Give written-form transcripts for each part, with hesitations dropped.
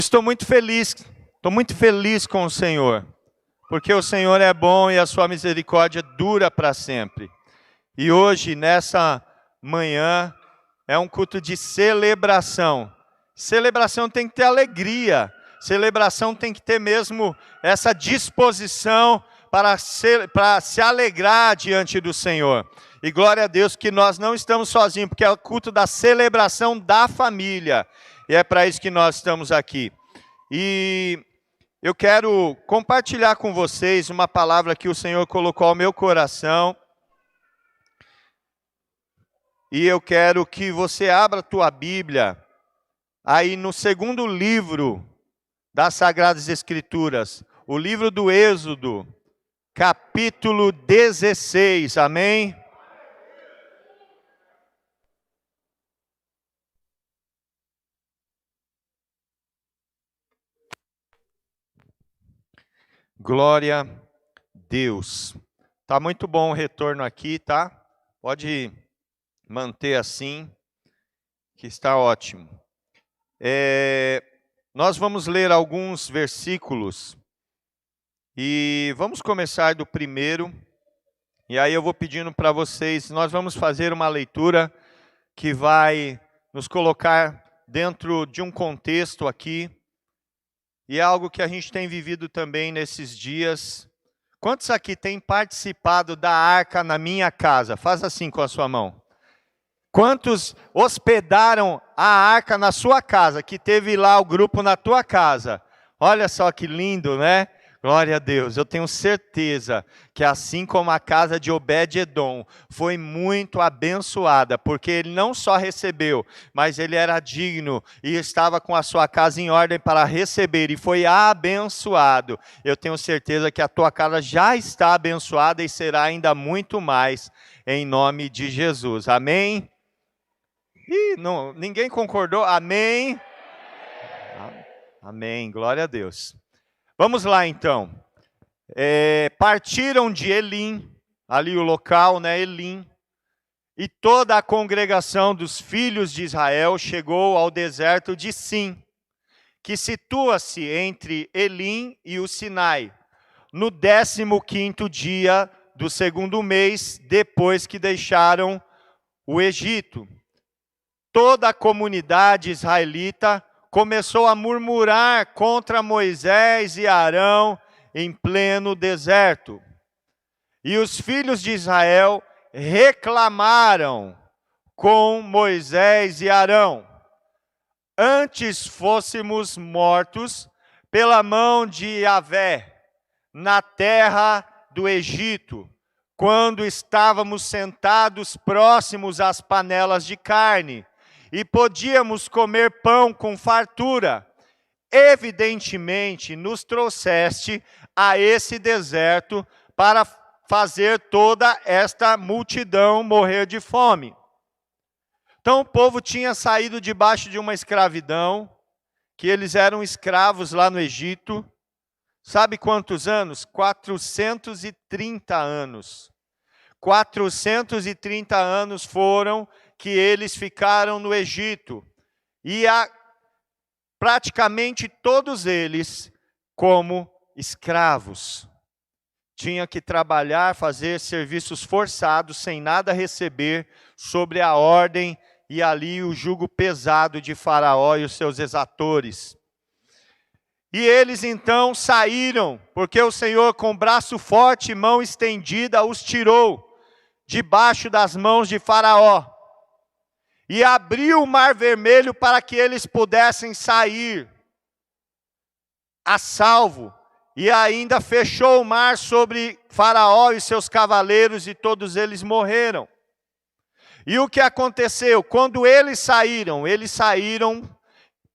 Estou muito feliz com o Senhor, porque o Senhor é bom e a sua misericórdia dura para sempre. E hoje, nessa manhã, é um culto de celebração. Celebração tem que ter alegria, celebração tem que ter mesmo essa disposição para se alegrar diante do Senhor. E glória a Deus que nós não estamos sozinhos, porque é o culto da celebração da família. E é para isso que nós estamos aqui. E eu quero compartilhar com vocês uma palavra que o Senhor colocou ao meu coração. E eu quero que você abra a tua Bíblia aí no segundo livro das Sagradas Escrituras, o livro do Êxodo, capítulo 16, amém? Glória a Deus. Tá muito bom o retorno aqui, tá? Pode manter assim, que está ótimo. Nós vamos ler alguns versículos e vamos começar do primeiro. E aí eu vou pedindo para vocês, nós vamos fazer uma leitura que vai nos colocar dentro de um contexto aqui. E é algo que a gente tem vivido também nesses dias. Quantos aqui têm participado da arca na minha casa? Faz assim com a sua mão. Quantos hospedaram a arca na sua casa, que teve lá o grupo na tua casa? Olha só que lindo, né? Glória a Deus. Eu tenho certeza que assim como a casa de Obed-Edom foi muito abençoada, porque ele não só recebeu, mas ele era digno e estava com a sua casa em ordem para receber e foi abençoado. Eu tenho certeza que a tua casa já está abençoada e será ainda muito mais em nome de Jesus. Amém? Não, ninguém concordou? Amém? Amém. Glória a Deus. Vamos lá então. Partiram de Elim, ali o local, né, Elim, e toda a congregação dos filhos de Israel chegou ao deserto de Sim, que situa-se entre Elim e o Sinai, no 15º dia do segundo mês, depois que deixaram o Egito. Toda a comunidade israelita começou a murmurar contra Moisés e Arão em pleno deserto. E os filhos de Israel reclamaram com Moisés e Arão: antes fôssemos mortos pela mão de Yahvé na terra do Egito, quando estávamos sentados próximos às panelas de carne, e podíamos comer pão com fartura. Evidentemente, nos trouxeste a esse deserto para fazer toda esta multidão morrer de fome. Então o povo tinha saído debaixo de uma escravidão, que eles eram escravos lá no Egito. Sabe quantos anos? 430 anos. 430 anos foram que eles ficaram no Egito, e praticamente todos eles como escravos. Tinham que trabalhar, fazer serviços forçados, sem nada receber, sobre a ordem e ali o jugo pesado de Faraó e os seus exatores. E eles então saíram, porque o Senhor com braço forte e mão estendida os tirou debaixo das mãos de Faraó. E abriu o mar vermelho para que eles pudessem sair a salvo. E ainda fechou o mar sobre Faraó e seus cavaleiros, e todos eles morreram. E o que aconteceu? Quando eles saíram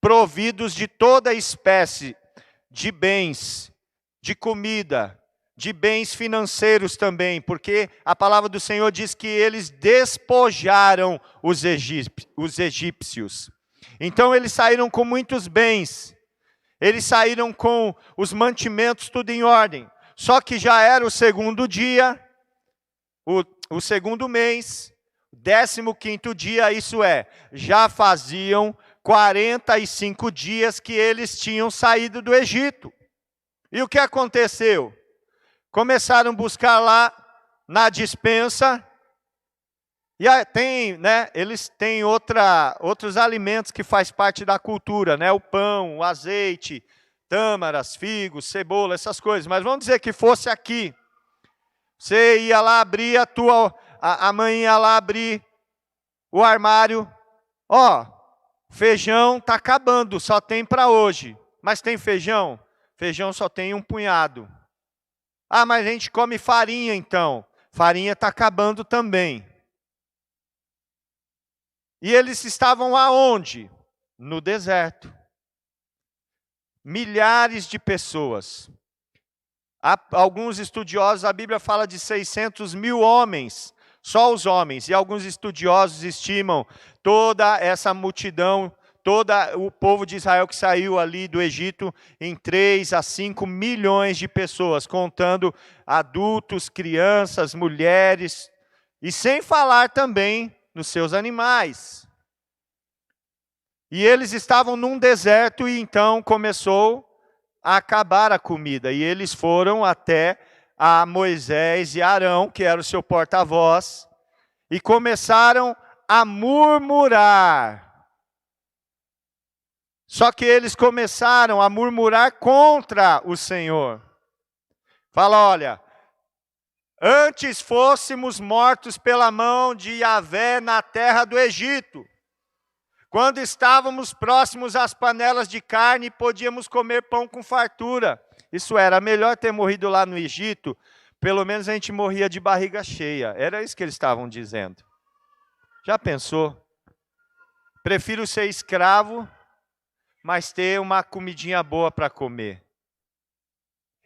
providos de toda espécie de bens, de comida, de bens financeiros também, porque a palavra do Senhor diz que eles despojaram os egípcios. Então eles saíram com muitos bens, eles saíram com os mantimentos tudo em ordem. Só que já era o segundo dia, o segundo mês, 15º dia, isso é, já faziam 45 dias que eles tinham saído do Egito. E o que aconteceu? Começaram a buscar lá na despensa, e eles têm outros alimentos que faz parte da cultura, né? O pão, o azeite, tâmaras, figos, cebola, essas coisas. Mas vamos dizer que fosse aqui. Você ia lá abrir a mãe ia lá abrir o armário. Feijão está acabando, só tem para hoje. Mas tem feijão? Feijão só tem um punhado. Mas a gente come farinha então. Farinha está acabando também. E eles estavam aonde? No deserto. Milhares de pessoas. Alguns estudiosos, a Bíblia fala de 600 mil homens, só os homens. E alguns estudiosos estimam toda essa multidão, todo o povo de Israel que saiu ali do Egito, em 3 a 5 milhões de pessoas, contando adultos, crianças, mulheres, e sem falar também nos seus animais. E eles estavam num deserto e então começou a acabar a comida. E eles foram até a Moisés e Arão, que era o seu porta-voz, e começaram a murmurar. Só que eles começaram a murmurar contra o Senhor. Fala, olha, antes fôssemos mortos pela mão de Yahvé na terra do Egito, quando estávamos próximos às panelas de carne, podíamos comer pão com fartura. Isso era melhor ter morrido lá no Egito, pelo menos a gente morria de barriga cheia. Era isso que eles estavam dizendo. Já pensou? Prefiro ser escravo, mas ter uma comidinha boa para comer.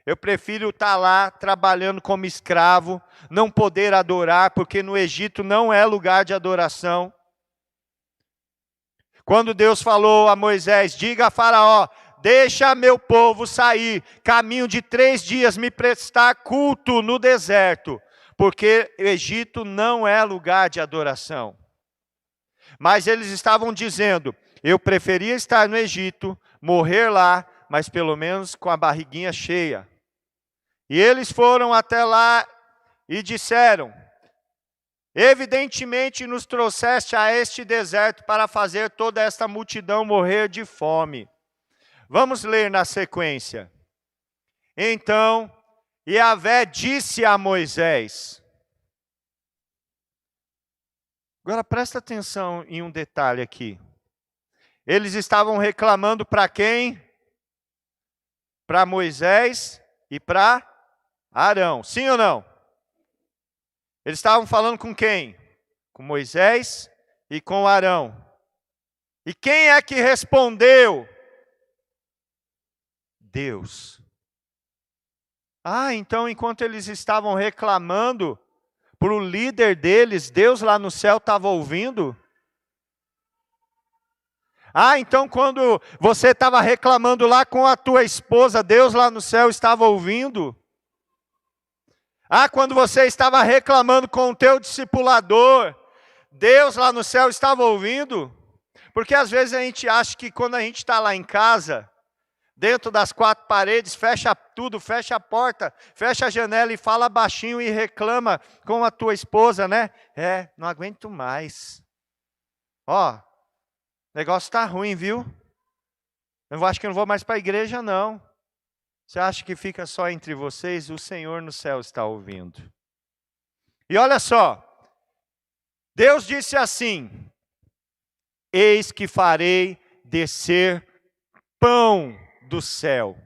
Eu prefiro estar lá trabalhando como escravo, não poder adorar, porque no Egito não é lugar de adoração. Quando Deus falou a Moisés, diga a Faraó, deixa meu povo sair, caminho de 3 dias me prestar culto no deserto, porque o Egito não é lugar de adoração. Mas eles estavam dizendo, eu preferia estar no Egito, morrer lá, mas pelo menos com a barriguinha cheia. E eles foram até lá e disseram, evidentemente nos trouxeste a este deserto para fazer toda esta multidão morrer de fome. Vamos ler na sequência. Então, Yahvé disse a Moisés. Agora presta atenção em um detalhe aqui. Eles estavam reclamando para quem? Para Moisés e para Arão. Sim ou não? Eles estavam falando com quem? Com Moisés e com Arão. E quem é que respondeu? Deus. Então enquanto eles estavam reclamando para o líder deles, Deus lá no céu estava ouvindo? Então quando você estava reclamando lá com a tua esposa, Deus lá no céu estava ouvindo? Quando você estava reclamando com o teu discipulador, Deus lá no céu estava ouvindo? Porque às vezes a gente acha que quando a gente está lá em casa, dentro das 4 paredes, fecha tudo, fecha a porta, fecha a janela e fala baixinho e reclama com a tua esposa, né? Não aguento mais. O negócio está ruim, viu? Eu acho que eu não vou mais para a igreja, não. Você acha que fica só entre vocês? O Senhor no céu está ouvindo. E olha só, Deus disse assim, eis que farei descer pão do céu.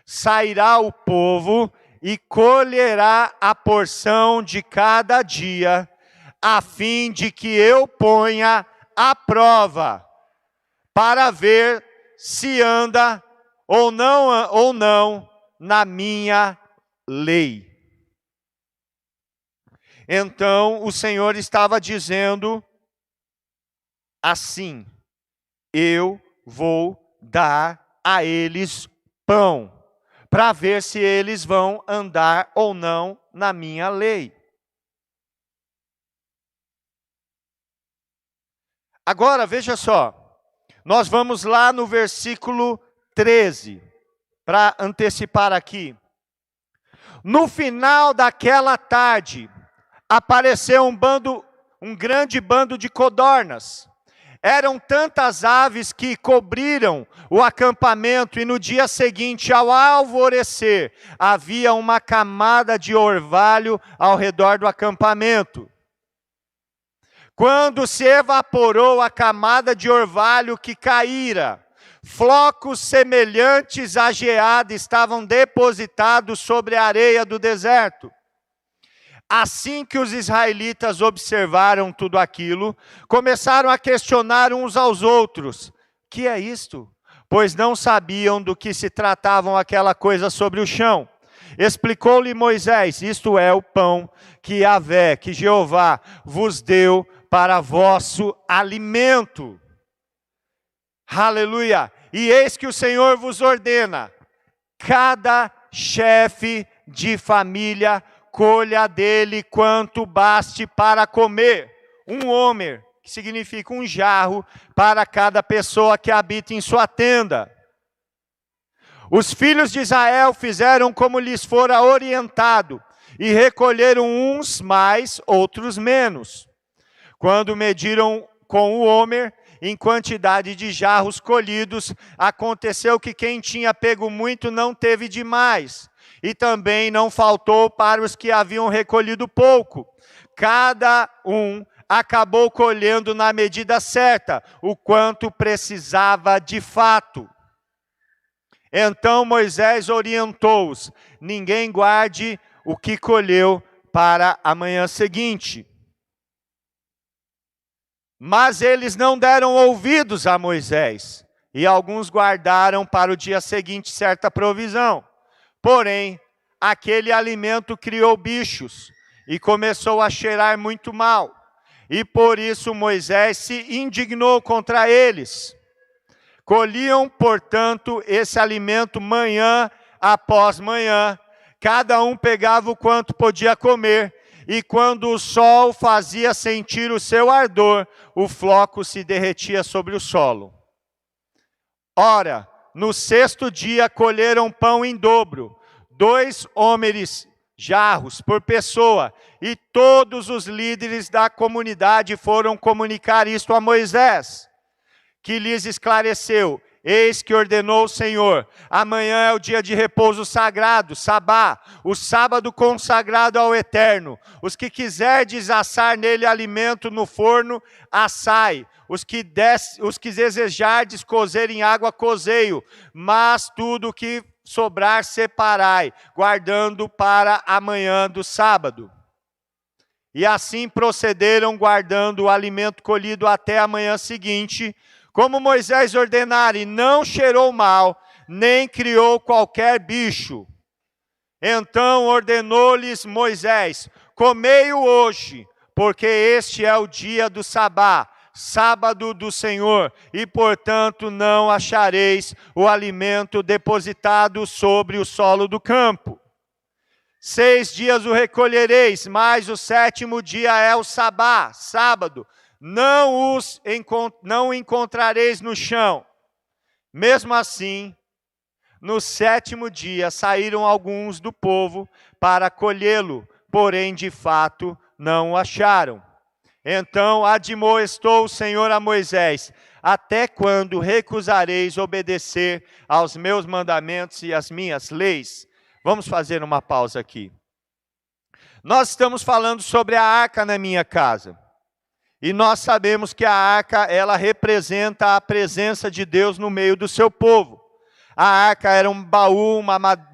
Sairá o povo e colherá a porção de cada dia, a fim de que eu ponha à prova, para ver se anda ou não na minha lei. Então o Senhor estava dizendo assim, eu vou dar a eles pão, para ver se eles vão andar ou não na minha lei. Agora veja só, Nós vamos lá no versículo 13, para antecipar aqui. No final daquela tarde, apareceu um grande bando de codornas. Eram tantas aves que cobriram o acampamento, e no dia seguinte, ao alvorecer, havia uma camada de orvalho ao redor do acampamento. Quando se evaporou a camada de orvalho que caíra, flocos semelhantes à geada estavam depositados sobre a areia do deserto. Assim que os israelitas observaram tudo aquilo, começaram a questionar uns aos outros: que é isto? Pois não sabiam do que se tratavam aquela coisa sobre o chão. Explicou-lhe Moisés: isto é o pão que Yahvé, que Jeová vos deu para vosso alimento. Aleluia! E eis que o Senhor vos ordena: cada chefe de família colha dele quanto baste para comer. Um homer, que significa um jarro, para cada pessoa que habita em sua tenda. Os filhos de Israel fizeram como lhes fora orientado, e recolheram uns mais, outros menos. Quando mediram com o homer, em quantidade de jarros colhidos, aconteceu que quem tinha pego muito não teve demais, e também não faltou para os que haviam recolhido pouco. Cada um acabou colhendo na medida certa, o quanto precisava de fato. Então Moisés orientou-os: ninguém guarde o que colheu para a manhã seguinte. Mas eles não deram ouvidos a Moisés, e alguns guardaram para o dia seguinte certa provisão. Porém, aquele alimento criou bichos, e começou a cheirar muito mal. E por isso Moisés se indignou contra eles. Colhiam, portanto, esse alimento manhã após manhã. Cada um pegava o quanto podia comer. E quando o sol fazia sentir o seu ardor, o floco se derretia sobre o solo. Ora, no sexto dia colheram pão em dobro, 2 homeres jarros por pessoa, e todos os líderes da comunidade foram comunicar isto a Moisés, que lhes esclareceu: eis que ordenou o Senhor, amanhã é o dia de repouso sagrado, Sabá, o sábado consagrado ao Eterno. Os que quiserdes assar nele alimento no forno, assai. Os que desejardes cozer em água, cozei-o. Mas tudo que sobrar, separai, guardando para amanhã do sábado. E assim procederam, guardando o alimento colhido até a manhã seguinte, como Moisés ordenara, e não cheirou mal, nem criou qualquer bicho. Então ordenou-lhes Moisés: comei-o hoje, porque este é o dia do Sabá, sábado do Senhor, e portanto não achareis o alimento depositado sobre o solo do campo. 6 dias o recolhereis, mas o 7º dia é o Sabá, sábado. Não encontrareis no chão. Mesmo assim, no 7º dia saíram alguns do povo para colhê-lo, porém de fato não o acharam. Então admoestou o Senhor a Moisés: até quando recusareis obedecer aos meus mandamentos e às minhas leis? Vamos fazer uma pausa aqui. Nós estamos falando sobre a arca na minha casa. E nós sabemos que a arca, ela representa a presença de Deus no meio do seu povo. A arca era um baú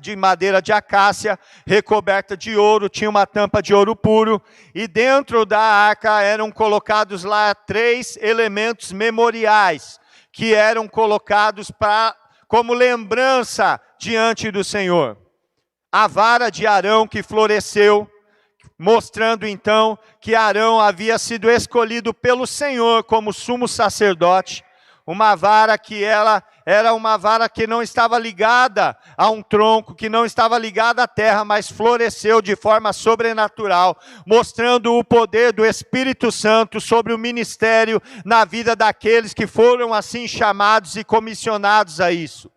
de madeira de acácia, recoberta de ouro, tinha uma tampa de ouro puro. E dentro da arca eram colocados lá 3 elementos memoriais, que eram colocados como lembrança diante do Senhor. A vara de Arão que floresceu, mostrando então que Arão havia sido escolhido pelo Senhor como sumo sacerdote. uma vara que ela era uma vara que não estava ligada a um tronco, que não estava ligada à terra, mas floresceu de forma sobrenatural, mostrando o poder do Espírito Santo sobre o ministério na vida daqueles que foram assim chamados e comissionados a isso.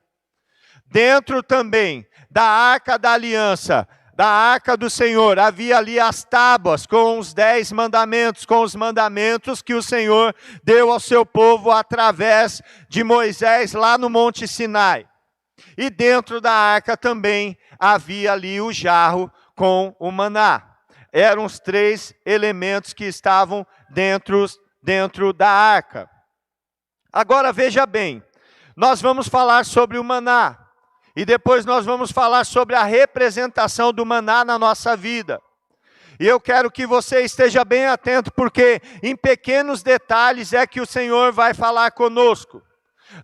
Dentro também da Arca da Aliança, da Arca do Senhor, havia ali as tábuas com os 10 mandamentos, com os mandamentos que o Senhor deu ao seu povo através de Moisés lá no Monte Sinai. E dentro da arca também havia ali o jarro com o maná. Eram os 3 elementos que estavam dentro da arca. Agora veja bem, nós vamos falar sobre o maná. E depois nós vamos falar sobre a representação do maná na nossa vida. E eu quero que você esteja bem atento, porque em pequenos detalhes é que o Senhor vai falar conosco.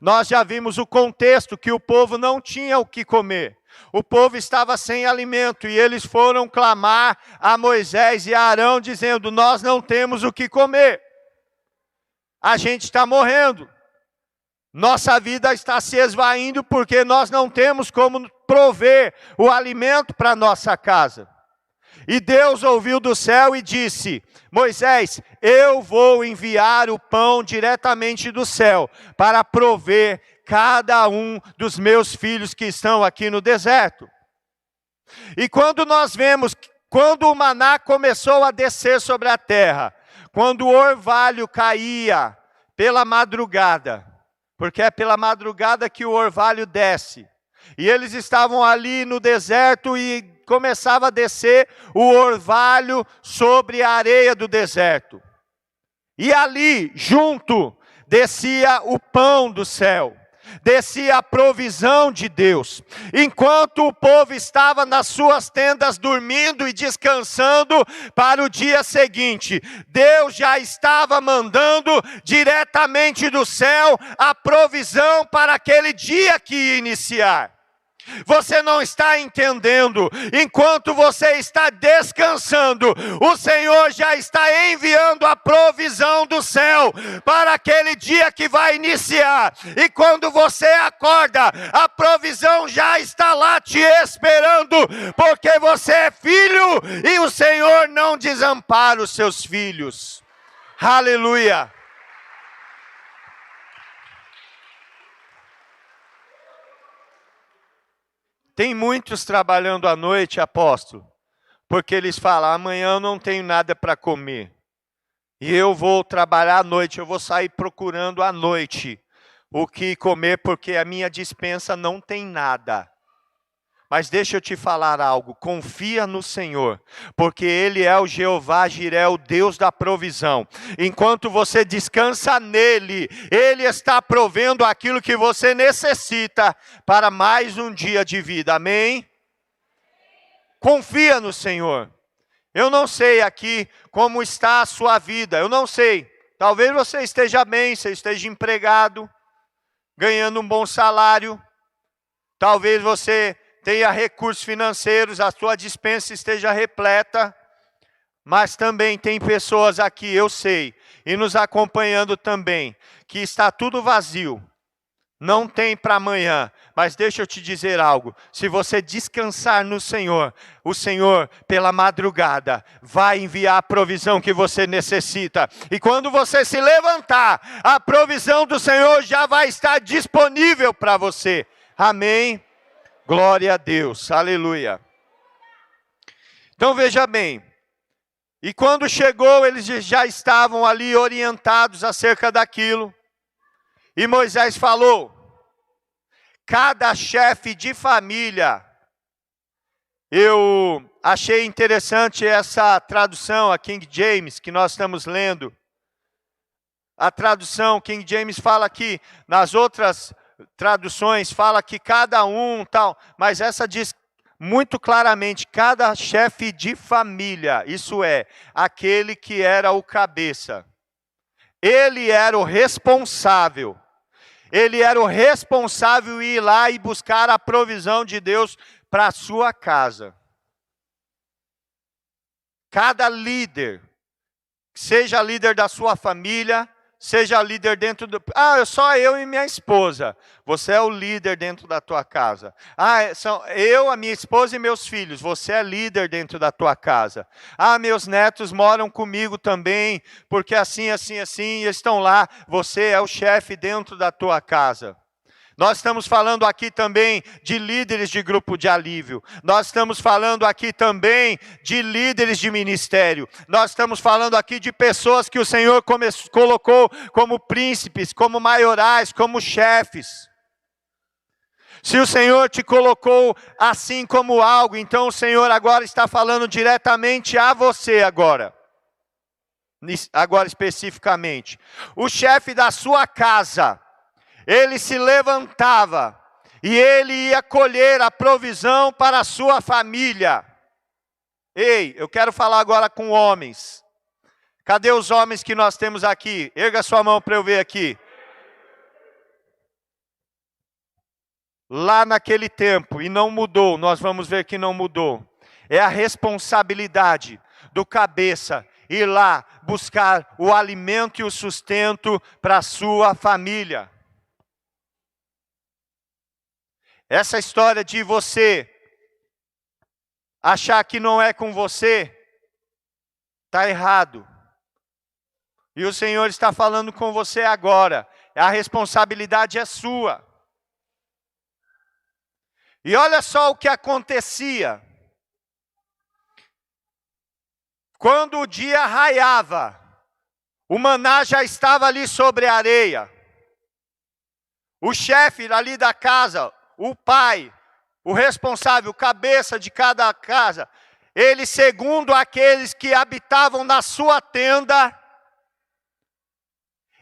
Nós já vimos o contexto, que o povo não tinha o que comer. O povo estava sem alimento e eles foram clamar a Moisés e a Arão, dizendo: nós não temos o que comer. A gente está morrendo. Nossa vida está se esvaindo porque nós não temos como prover o alimento para a nossa casa. E Deus ouviu do céu e disse: Moisés, eu vou enviar o pão diretamente do céu para prover cada um dos meus filhos que estão aqui no deserto. E quando nós vemos, quando o maná começou a descer sobre a terra, quando o orvalho caía pela madrugada, porque é pela madrugada que o orvalho desce. E eles estavam ali no deserto e começava a descer o orvalho sobre a areia do deserto. E ali, junto, descia o pão do céu. Descia a provisão de Deus. Enquanto o povo estava nas suas tendas dormindo e descansando para o dia seguinte, Deus já estava mandando diretamente do céu a provisão para aquele dia que ia iniciar. Você não está entendendo. Enquanto você está descansando, o Senhor já está enviando a provisão do céu para aquele dia que vai iniciar. E quando você acorda, a provisão já está lá te esperando, porque você é filho e o Senhor não desampara os seus filhos. Aleluia! Tem muitos trabalhando à noite, apóstolo, porque eles falam: amanhã eu não tenho nada para comer. E eu vou trabalhar à noite, eu vou sair procurando à noite o que comer, porque a minha despensa não tem nada. Mas deixa eu te falar algo, confia no Senhor, porque Ele é o Jeová Jiré, o Deus da provisão. Enquanto você descansa nele, Ele está provendo aquilo que você necessita para mais um dia de vida, amém? Confia no Senhor. Eu não sei aqui como está a sua vida, eu não sei. Talvez você esteja bem, você esteja empregado, ganhando um bom salário. Talvez você tenha recursos financeiros, a sua despensa esteja repleta, mas também tem pessoas aqui, eu sei, e nos acompanhando também, que está tudo vazio, não tem para amanhã. Mas deixa eu te dizer algo, se você descansar no Senhor, o Senhor pela madrugada vai enviar a provisão que você necessita. E quando você se levantar, a provisão do Senhor já vai estar disponível para você. Amém? Glória a Deus, aleluia. Então veja bem, e quando chegou, eles já estavam ali orientados acerca daquilo. E Moisés falou: cada chefe de família, eu achei interessante essa tradução, a King James, que nós estamos lendo. A tradução King James fala que, nas outras traduções fala que cada um tal, mas essa diz muito claramente, cada chefe de família, isso é, aquele que era o cabeça. Ele era o responsável. Ele era o responsável em ir lá e buscar a provisão de Deus para a sua casa. Cada líder, seja líder da sua família, seja líder dentro do... Ah, só eu e minha esposa. Você é o líder dentro da tua casa. Ah, são eu, a minha esposa e meus filhos. Você é líder dentro da tua casa. Ah, meus netos moram comigo também, porque assim, estão lá. Você é o chefe dentro da tua casa. Nós estamos falando aqui também de líderes de grupo de alívio. Nós estamos falando aqui também de líderes de ministério. Nós estamos falando aqui de pessoas que o Senhor colocou como príncipes, como maiorais, como chefes. Se o Senhor te colocou assim como algo, então o Senhor agora está falando diretamente a você agora. Agora especificamente. O chefe da sua casa, ele se levantava e ele ia colher a provisão para a sua família. Ei, eu quero falar agora com homens. Cadê os homens que nós temos aqui? Erga sua mão para eu ver aqui. Lá naquele tempo, e não mudou, nós vamos ver que não mudou. É a responsabilidade do cabeça ir lá buscar o alimento e o sustento para a sua família. Essa história de você achar que não é com você, está errado. E o Senhor está falando com você agora. A responsabilidade é sua. E olha só o que acontecia. Quando o dia raiava, o maná já estava ali sobre a areia. O chefe ali da casa, o pai, o responsável, o cabeça de cada casa, ele, segundo aqueles que habitavam na sua tenda,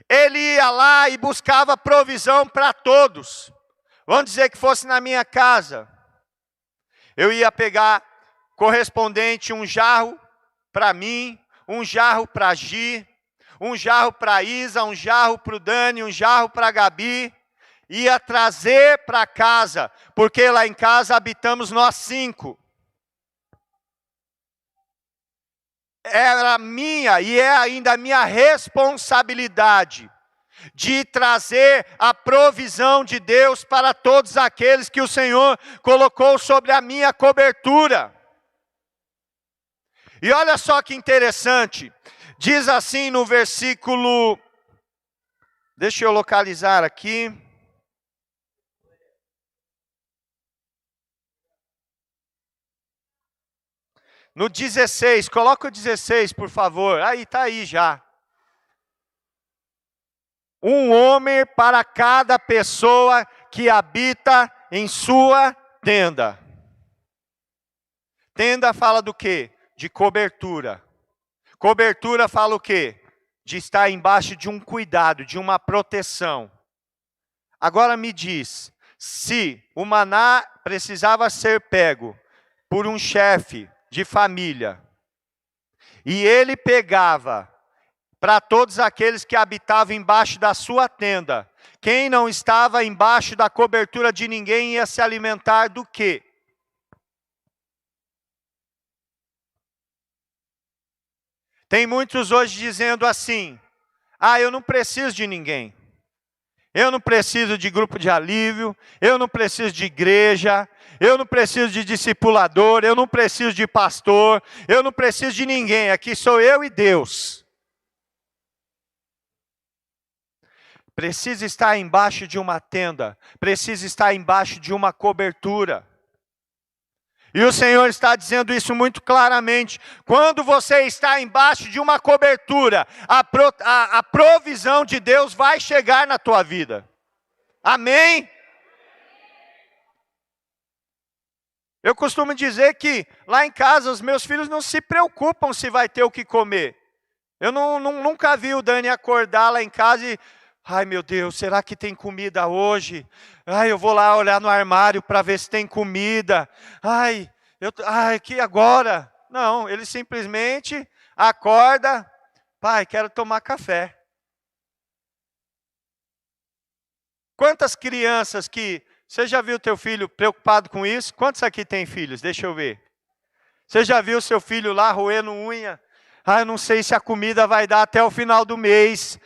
ele ia lá e buscava provisão para todos. Vamos dizer que fosse na minha casa, eu ia pegar correspondente um jarro para mim, um jarro para a Gi, um jarro para a Isa, um jarro para o Dani, um jarro para a Gabi, ia trazer para casa, porque lá em casa habitamos nós 5. Era minha e é ainda minha responsabilidade de trazer a provisão de Deus para todos aqueles que o Senhor colocou sobre a minha cobertura. E olha só que interessante, diz assim no versículo, deixa eu localizar aqui. No 16, coloca o 16, por favor. Aí, está aí já. Um homem para cada pessoa que habita em sua tenda. Tenda fala do quê? De cobertura. Cobertura fala o quê? De estar embaixo de um cuidado, de uma proteção. Agora me diz, se o maná precisava ser pego por um chefe de família, e ele pegava para todos aqueles que habitavam embaixo da sua tenda, quem não estava embaixo da cobertura de ninguém ia se alimentar do quê? Tem muitos hoje dizendo assim, eu não preciso de ninguém. Eu não preciso de grupo de alívio, eu não preciso de igreja, eu não preciso de discipulador, eu não preciso de pastor, eu não preciso de ninguém, aqui sou eu e Deus. Precisa estar embaixo de uma tenda, precisa estar embaixo de uma cobertura. E o Senhor está dizendo isso muito claramente. Quando você está embaixo de uma cobertura, a provisão de Deus vai chegar na tua vida. Amém? Eu costumo dizer que lá em casa os meus filhos não se preocupam se vai ter o que comer. Eu nunca vi o Dani acordar lá em casa e... Ai meu Deus, será que tem comida hoje? Eu vou lá olhar no armário para ver se tem comida. Que agora? Não, ele simplesmente acorda. Pai, quero tomar café. Quantas crianças que... Você já viu teu filho preocupado com isso? Quantos aqui tem filhos? Deixa eu ver. Você já viu seu filho lá roendo unha? Eu não sei se a comida vai dar até o final do mês.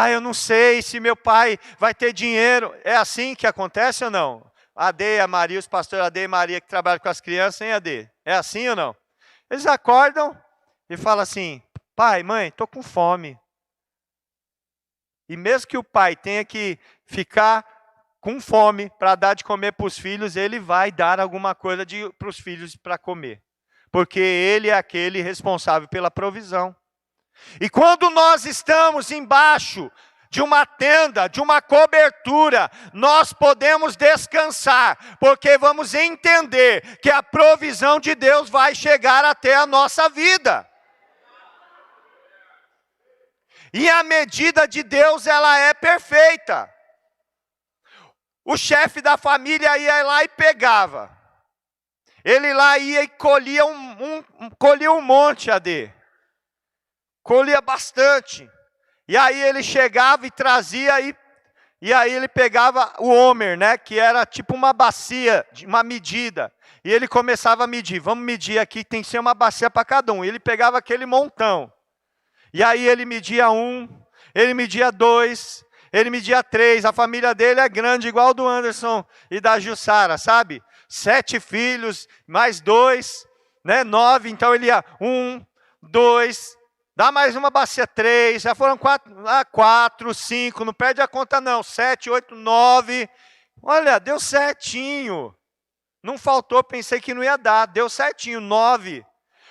eu não sei se meu pai vai ter dinheiro. É assim que acontece ou não? A Ade e a Maria, os pastores Ade e Maria que trabalham com as crianças, hein, Ade? É assim ou não? Eles acordam e falam assim, pai, mãe, estou com fome. E mesmo que o pai tenha que ficar com fome para dar de comer para os filhos, ele vai dar alguma coisa para os filhos para comer. Porque ele é aquele responsável pela provisão. E quando nós estamos embaixo de uma tenda, de uma cobertura, nós podemos descansar, porque vamos entender que a provisão de Deus vai chegar até a nossa vida. E a medida de Deus, ela é perfeita. O chefe da família ia lá e pegava. Ele lá ia e colhia colhia um monte, Ade. Colhia bastante. E aí ele chegava e trazia, e aí ele pegava o homer, né? Que era tipo uma bacia, uma medida. E ele começava a medir. Vamos medir aqui, tem que ser uma bacia para cada um. E ele pegava aquele montão. E aí ele media 1, ele media 2, ele media 3. A família dele é grande, igual do Anderson e da Jussara, sabe? 7 filhos, mais 2, né? 9. Então ele ia 1, 2, dá mais uma bacia 3. Já foram 4, 5. Não perde a conta não. 7, 8, 9. Olha, deu certinho. Não faltou, pensei que não ia dar. Deu certinho, 9.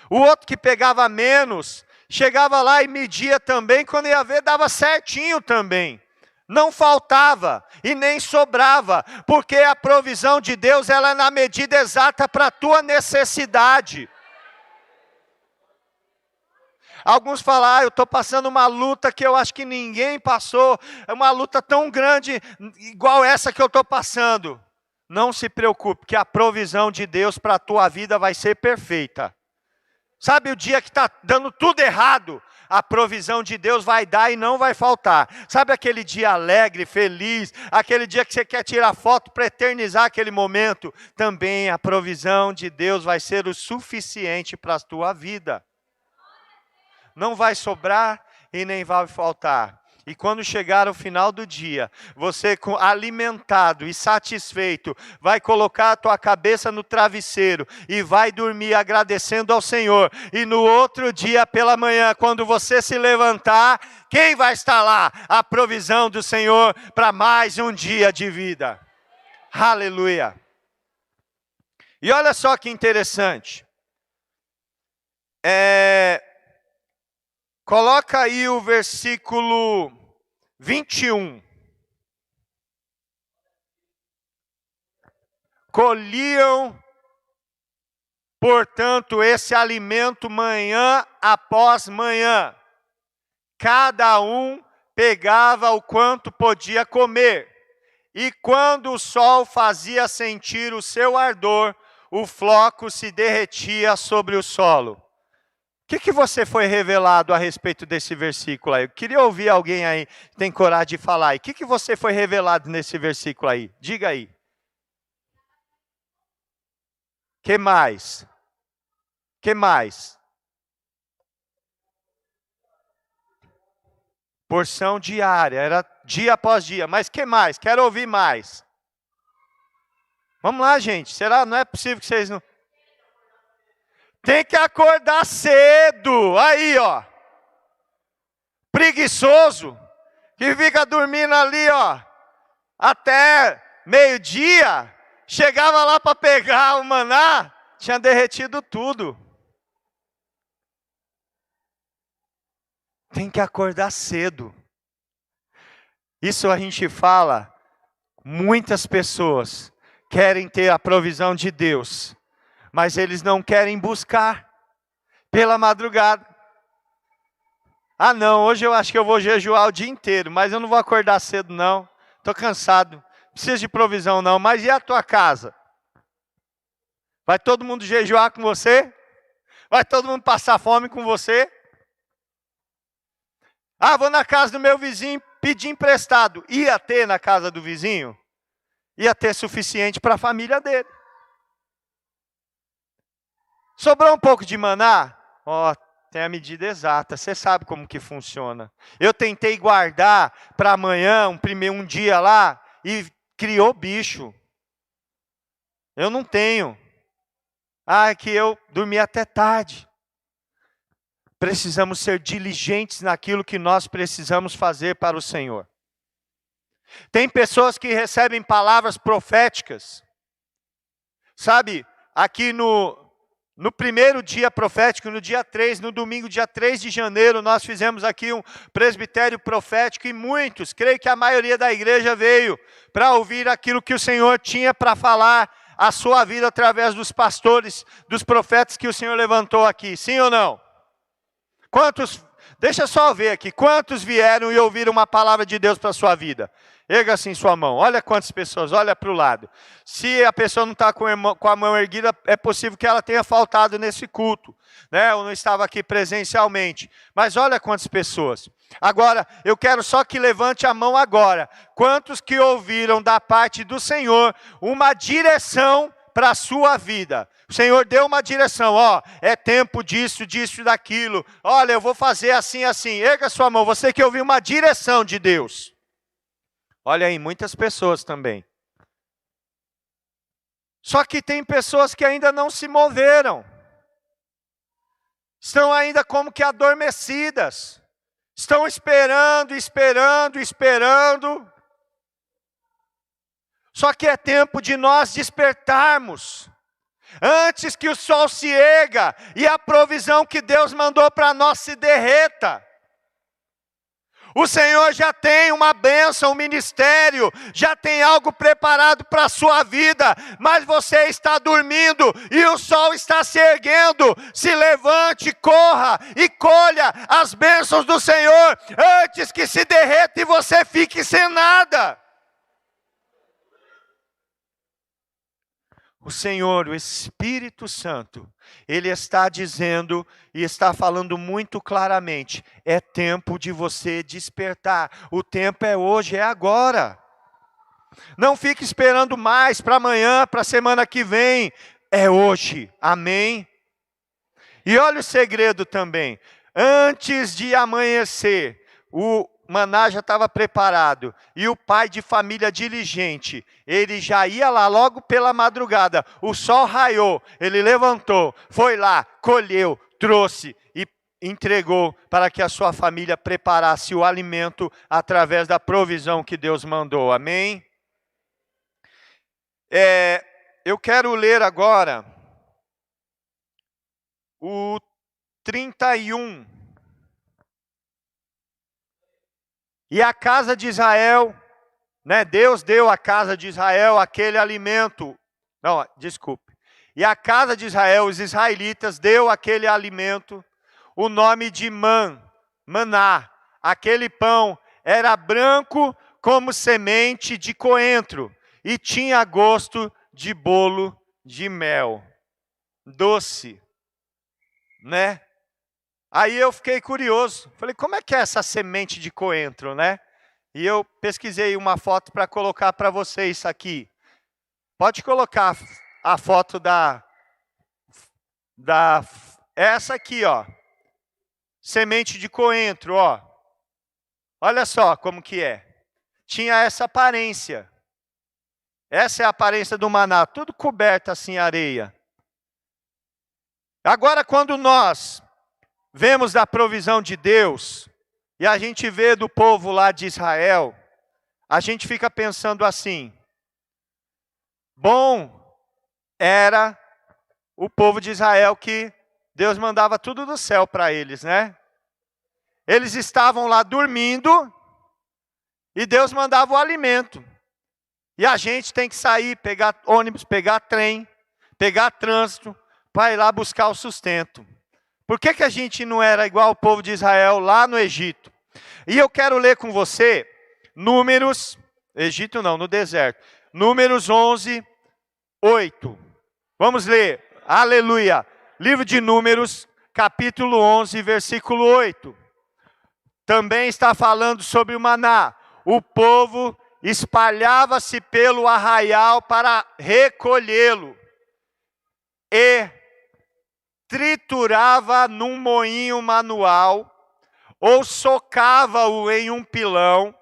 O outro que pegava menos, chegava lá e media também, quando ia ver, dava certinho também. Não faltava e nem sobrava, porque a provisão de Deus, ela é na medida exata para a tua necessidade. Alguns falam, eu estou passando uma luta que eu acho que ninguém passou, é uma luta tão grande, igual essa que eu estou passando. Não se preocupe, que a provisão de Deus para a tua vida vai ser perfeita. Sabe o dia que está dando tudo errado? A provisão de Deus vai dar e não vai faltar. Sabe aquele dia alegre, feliz, aquele dia que você quer tirar foto para eternizar aquele momento? Também a provisão de Deus vai ser o suficiente para a tua vida. Não vai sobrar e nem vai faltar. E quando chegar o final do dia, você alimentado e satisfeito, vai colocar a tua cabeça no travesseiro e vai dormir agradecendo ao Senhor. E no outro dia pela manhã, quando você se levantar, quem vai estar lá? A provisão do Senhor para mais um dia de vida. Aleluia. E olha só que interessante. Coloca aí o versículo 21. Colhiam, portanto, esse alimento manhã após manhã. Cada um pegava o quanto podia comer. E quando o sol fazia sentir o seu ardor, o floco se derretia sobre o solo. O que você foi revelado a respeito desse versículo aí? Eu queria ouvir alguém aí que tem coragem de falar aí. O que você foi revelado nesse versículo aí? Diga aí. Que mais? Que mais? Porção diária, era dia após dia. Mas que mais? Quero ouvir mais. Vamos lá, gente. Será? Não é possível que vocês não... Tem que acordar cedo. Aí, ó. Preguiçoso. Que fica dormindo ali, ó. Até meio-dia. Chegava lá para pegar o maná. Tinha derretido tudo. Tem que acordar cedo. Isso a gente fala. Muitas pessoas querem ter a provisão de Deus. Mas eles não querem buscar pela madrugada. Ah não, hoje eu acho que eu vou jejuar o dia inteiro, mas eu não vou acordar cedo não. Estou cansado, não preciso de provisão não. Mas e a tua casa? Vai todo mundo jejuar com você? Vai todo mundo passar fome com você? Ah, vou na casa do meu vizinho pedir emprestado. Ia ter na casa do vizinho? Ia ter suficiente para a família dele. Sobrou um pouco de maná? Ó, tem a medida exata, você sabe como que funciona. Eu tentei guardar para amanhã, um dia lá, e criou bicho. Eu não tenho. É que eu dormi até tarde. Precisamos ser diligentes naquilo que nós precisamos fazer para o Senhor. Tem pessoas que recebem palavras proféticas. Sabe, aqui no primeiro dia profético, no dia 3, no domingo, dia 3 de janeiro, nós fizemos aqui um presbitério profético e muitos, creio que a maioria da igreja veio para ouvir aquilo que o Senhor tinha para falar a sua vida através dos pastores, dos profetas que o Senhor levantou aqui. Sim ou não? Quantos, deixa eu só ver aqui, quantos vieram e ouviram uma palavra de Deus para a sua vida? Erga assim sua mão, olha quantas pessoas, olha para o lado. Se a pessoa não está com a mão erguida, é possível que ela tenha faltado nesse culto, né? Ou não estava aqui presencialmente. Mas olha quantas pessoas. Agora, eu quero só que levante a mão agora. Quantos que ouviram da parte do Senhor uma direção para a sua vida? O Senhor deu uma direção, ó, é tempo disso, disso e daquilo. Olha, eu vou fazer assim, assim. Erga sua mão, você que ouviu uma direção de Deus. Olha aí, muitas pessoas também. Só que tem pessoas que ainda não se moveram. Estão ainda como que adormecidas. Estão esperando, esperando, esperando. Só que é tempo de nós despertarmos. Antes que o sol se erga e a provisão que Deus mandou para nós se derreta. O Senhor já tem uma bênção, um ministério, já tem algo preparado para a sua vida, mas você está dormindo e o sol está se erguendo. Se levante, corra e colha as bênçãos do Senhor antes que se derreta e você fique sem nada. O Senhor, o Espírito Santo, Ele está dizendo e está falando muito claramente, é tempo de você despertar, o tempo é hoje, é agora. Não fique esperando mais para amanhã, para a semana que vem, é hoje, amém? E olha o segredo também, antes de amanhecer, o maná já estava preparado, e o pai de família diligente, ele já ia lá logo pela madrugada, o sol raiou, ele levantou, foi lá, colheu, trouxe e entregou para que a sua família preparasse o alimento através da provisão que Deus mandou, amém? Eu quero ler agora o 31. E a casa de Israel, né, Deus deu à casa de Israel aquele alimento. Não, desculpe. E a casa de Israel, os israelitas, deu aquele alimento, o nome de maná. Aquele pão era branco como semente de coentro e tinha gosto de bolo de mel. Doce, né? Aí eu fiquei curioso, falei, como é que é essa semente de coentro, né? E eu pesquisei uma foto para colocar para vocês aqui. Pode colocar a foto essa aqui, ó. Semente de coentro, ó. Olha só como que é. Tinha essa aparência. Essa é a aparência do maná, tudo coberto assim, areia. Agora, quando nós vemos da provisão de Deus, e a gente vê do povo lá de Israel, a gente fica pensando assim, bom era o povo de Israel que Deus mandava tudo do céu para eles, né? Eles estavam lá dormindo, e Deus mandava o alimento. E a gente tem que sair, pegar ônibus, pegar trem, pegar trânsito, para ir lá buscar o sustento. Por que a gente não era igual ao povo de Israel lá no Egito? E eu quero ler com você, Números, Egito não, no deserto. Números 11, 8. Vamos ler, aleluia. Livro de Números, capítulo 11, versículo 8. Também está falando sobre o maná. O povo espalhava-se pelo arraial para recolhê-lo. E triturava num moinho manual, ou socava-o em um pilão,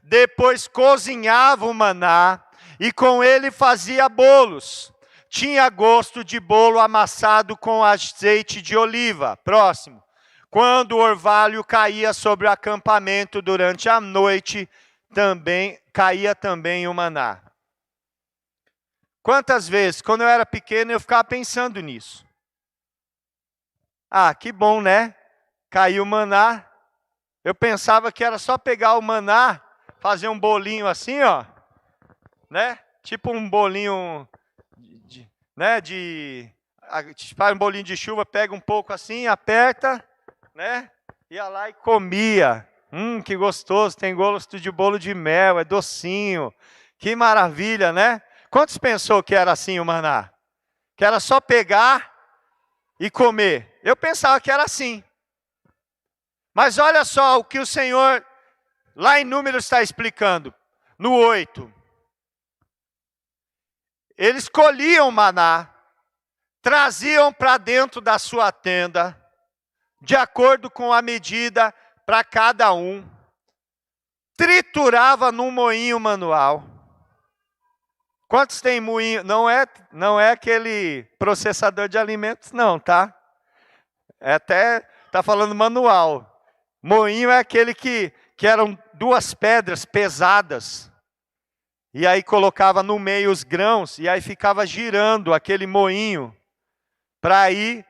depois cozinhava o maná, e com ele fazia bolos. Tinha gosto de bolo amassado com azeite de oliva. Próximo. Quando o orvalho caía sobre o acampamento durante a noite, caía também o maná. Quantas vezes, quando eu era pequeno, eu ficava pensando nisso. Ah, que bom, né? Caiu o maná. Eu pensava que era só pegar o maná, fazer um bolinho assim, ó, né? Tipo um bolinho, né? Faz um bolinho de chuva, pega um pouco assim, aperta, né? Ia lá e comia. Que gostoso, tem gosto de bolo de mel, é docinho. Que maravilha, né? Quantos pensou que era assim o maná? Que era só pegar e comer? Eu pensava que era assim. Mas olha só o que o Senhor, lá em Números, está explicando. No 8. Eles colhiam maná, traziam para dentro da sua tenda, de acordo com a medida para cada um. Triturava num moinho manual. Quantos tem moinho? Não é aquele processador de alimentos, não, tá? Tá falando manual. Moinho é aquele que eram duas pedras pesadas. E aí colocava no meio os grãos e aí ficava girando aquele moinho para ir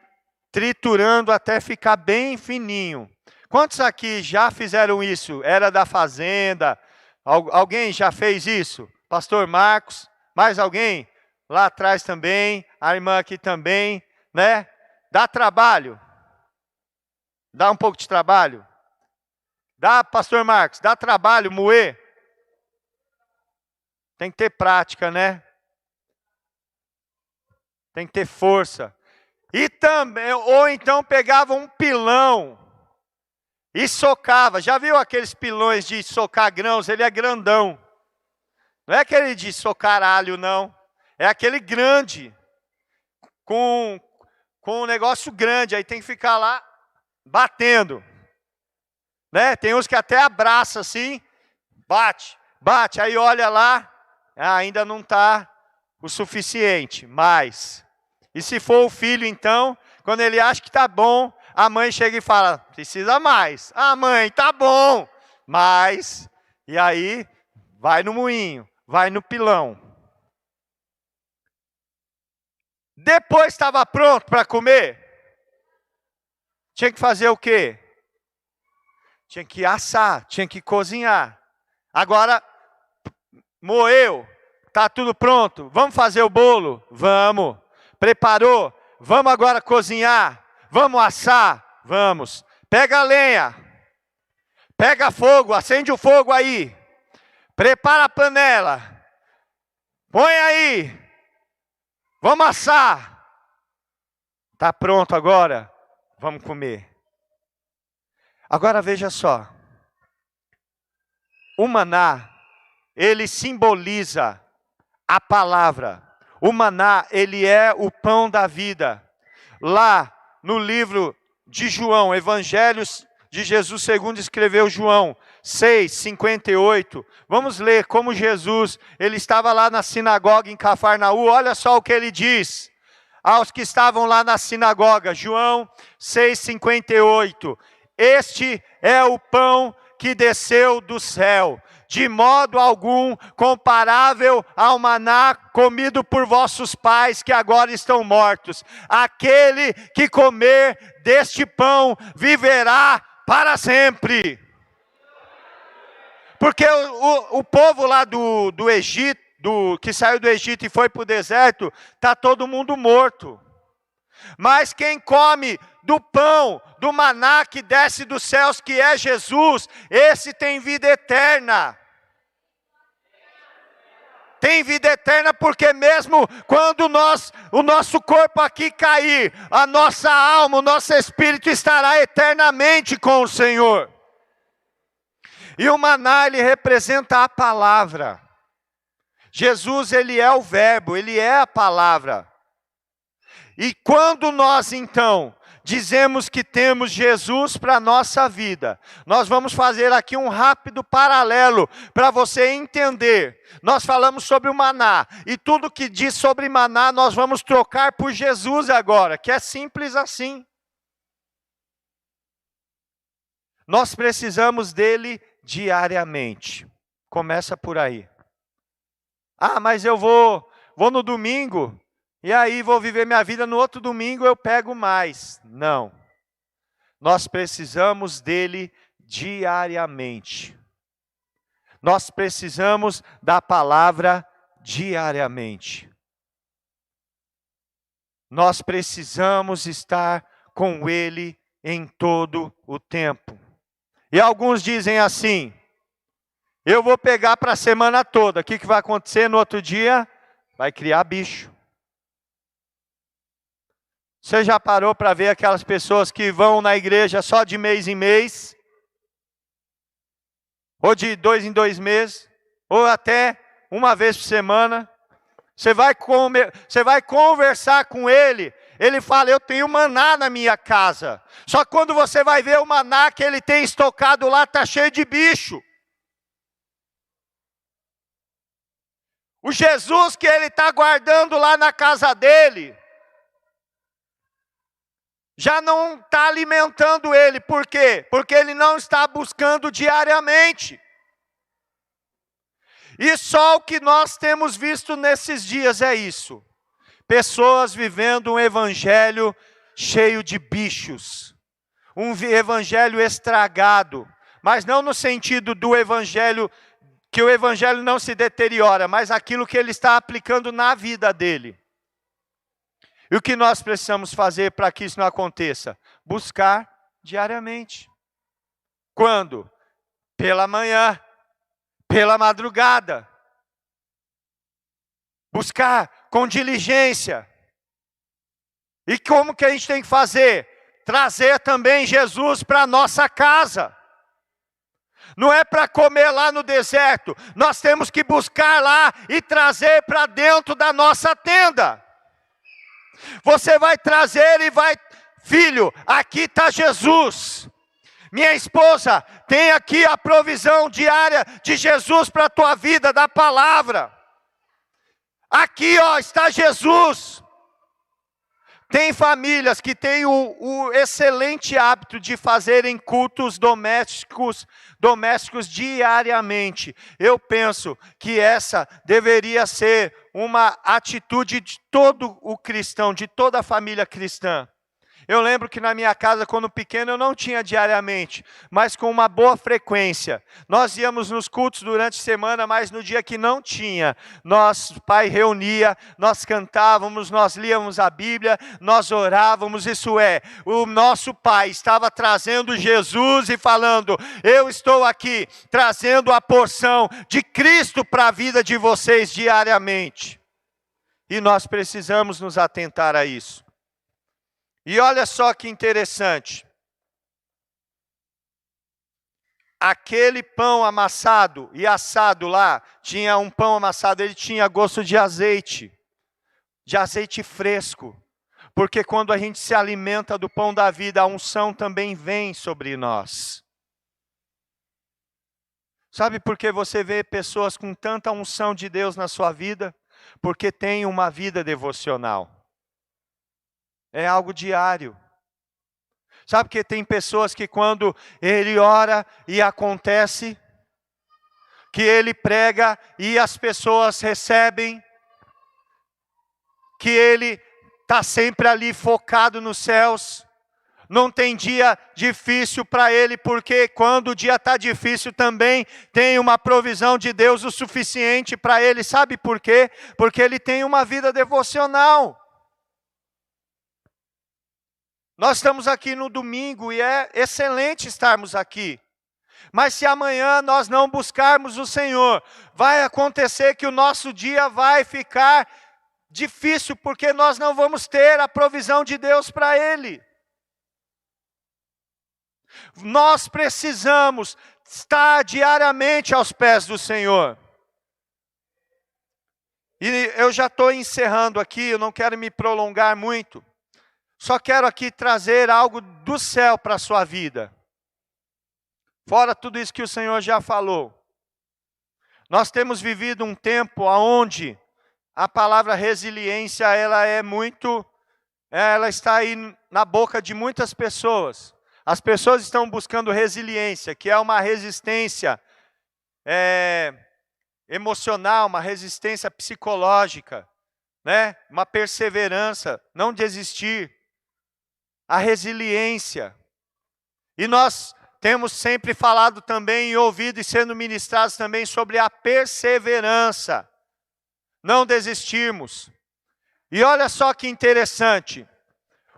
triturando até ficar bem fininho. Quantos aqui já fizeram isso? Era da fazenda? Alguém já fez isso? Pastor Marcos? Mais alguém? Lá atrás também, a irmã aqui também, né? Dá trabalho? Dá um pouco de trabalho? Dá, pastor Marcos, dá trabalho moer? Tem que ter prática, né? Tem que ter força. E também, ou então pegava um pilão e socava. Já viu aqueles pilões de socar grãos? Ele é grandão. Não é aquele de socar alho, não. É aquele grande, com um negócio grande. Aí tem que ficar lá batendo. Né? Tem uns que até abraça assim, bate. Aí olha lá, ainda não está o suficiente, mas... E se for o filho, então, quando ele acha que está bom, a mãe chega e fala, precisa mais. Ah, mãe, tá bom, mas... E aí, vai no moinho, vai no pilão. Depois estava pronto para comer. Tinha que fazer o quê? Tinha que assar, tinha que cozinhar. Agora, moeu, está tudo pronto. Vamos fazer o bolo? Vamos. Preparou? Vamos agora cozinhar. Vamos assar? Vamos. Pega a lenha. Pega fogo, acende o fogo aí. Prepara a panela. Põe aí. Vamos assar. Está pronto agora? Vamos comer. Agora veja só. O maná, ele simboliza a palavra. O maná, ele é o pão da vida. Lá no livro de João, Evangelhos de Jesus segundo escreveu João 6:58. Vamos ler como Jesus, ele estava lá na sinagoga em Cafarnaú. Olha só o que ele diz aos que estavam lá na sinagoga. João 6:58. Este é o pão que desceu do céu, de modo algum comparável ao maná comido por vossos pais que agora estão mortos. Aquele que comer deste pão viverá para sempre. Porque o povo lá do Egito, que saiu do Egito e foi para o deserto, está todo mundo morto. Mas quem come do pão, do maná que desce dos céus, que é Jesus, esse tem vida eterna. Tem vida eterna porque mesmo quando o nosso corpo aqui cair, a nossa alma, o nosso espírito estará eternamente com o Senhor. E o maná, ele representa a palavra. Jesus, ele é o verbo, ele é a palavra. E quando nós então dizemos que temos Jesus para a nossa vida, nós vamos fazer aqui um rápido paralelo para você entender. Nós falamos sobre o maná, e tudo que diz sobre maná nós vamos trocar por Jesus agora, que é simples assim. Nós precisamos dele diariamente. Começa por aí. Ah, mas eu vou no domingo, e aí vou viver minha vida, no outro domingo eu pego mais. Não. Nós precisamos dele diariamente. Nós precisamos da palavra diariamente. Nós precisamos estar com ele em todo o tempo. E alguns dizem assim: eu vou pegar para a semana toda. O que vai acontecer no outro dia? Vai criar bicho. Você já parou para ver aquelas pessoas que vão na igreja só de mês em mês? Ou de 2 em 2 meses? Ou até uma vez por semana? Você vai conversar com ele, ele fala: eu tenho maná na minha casa. Só que quando você vai ver o maná que ele tem estocado lá, está cheio de bicho. O Jesus que ele está guardando lá na casa dele, já não está alimentando ele. Por quê? Porque ele não está buscando diariamente. E só o que nós temos visto nesses dias é isso. Pessoas vivendo um evangelho cheio de bichos. Um evangelho estragado. Mas não no sentido do evangelho, que o evangelho não se deteriora, mas aquilo que ele está aplicando na vida dele. E o que nós precisamos fazer para que isso não aconteça? Buscar diariamente. Quando? Pela manhã, pela madrugada. Buscar com diligência. E como que a gente tem que fazer? Trazer também Jesus para a nossa casa. Não é para comer lá no deserto. Nós temos que buscar lá e trazer para dentro da nossa tenda. Você vai trazer e vai: filho, aqui está Jesus. Minha esposa, tem aqui a provisão diária de Jesus para a tua vida, da palavra. Aqui está Jesus. Tem famílias que têm o excelente hábito de fazerem cultos domésticos diariamente. Eu penso que essa deveria ser uma atitude de todo o cristão, de toda a família cristã. Eu lembro que na minha casa, quando pequeno, eu não tinha diariamente, mas com uma boa frequência. Nós íamos nos cultos durante a semana, mas no dia que não tinha, nosso pai reunia, nós cantávamos, nós líamos a Bíblia, nós orávamos. Isso é, o nosso pai estava trazendo Jesus e falando: eu estou aqui trazendo a porção de Cristo para a vida de vocês diariamente. E nós precisamos nos atentar a isso. E olha só que interessante. Aquele pão amassado e assado lá, tinha um pão amassado, ele tinha gosto de azeite fresco. Porque quando a gente se alimenta do pão da vida, a unção também vem sobre nós. Sabe por que você vê pessoas com tanta unção de Deus na sua vida? Porque tem uma vida devocional. É algo diário. Sabe que tem pessoas que quando ele ora e acontece, que ele prega e as pessoas recebem, que ele está sempre ali focado nos céus, não tem dia difícil para ele, porque quando o dia está difícil também tem uma provisão de Deus o suficiente para ele. Sabe por quê? Porque ele tem uma vida devocional. Nós estamos aqui no domingo e é excelente estarmos aqui. Mas se amanhã nós não buscarmos o Senhor, vai acontecer que o nosso dia vai ficar difícil, porque nós não vamos ter a provisão de Deus para Ele. Nós precisamos estar diariamente aos pés do Senhor. E eu já estou encerrando aqui, eu não quero me prolongar muito. Só quero aqui trazer algo do céu para a sua vida. Fora tudo isso que o Senhor já falou. Nós temos vivido um tempo onde a palavra resiliência, ela está aí na boca de muitas pessoas. As pessoas estão buscando resiliência, que é uma resistência emocional, uma resistência psicológica, né? Uma perseverança, não desistir. A resiliência. E nós temos sempre falado também e ouvido e sendo ministrados também sobre a perseverança. Não desistirmos. E olha só que interessante.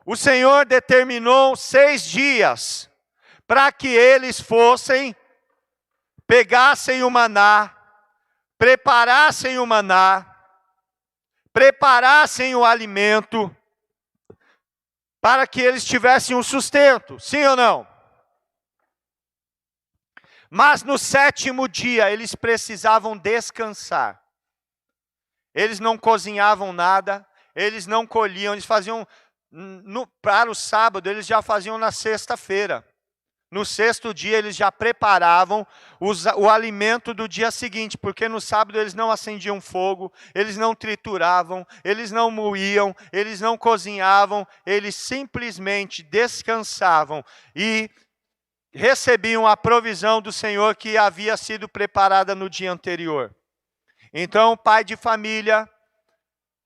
O Senhor determinou 6 dias para que eles pegassem o maná, preparassem o maná, preparassem o alimento, para que eles tivessem um sustento, sim ou não? Mas no 7º dia eles precisavam descansar. Eles não cozinhavam nada, eles não colhiam, eles faziam, para o sábado eles já faziam na sexta-feira. No 6º dia eles já preparavam o alimento do dia seguinte, porque no sábado eles não acendiam fogo, eles não trituravam, eles não moíam, eles não cozinhavam, eles simplesmente descansavam e recebiam a provisão do Senhor que havia sido preparada no dia anterior. Então, pai de família,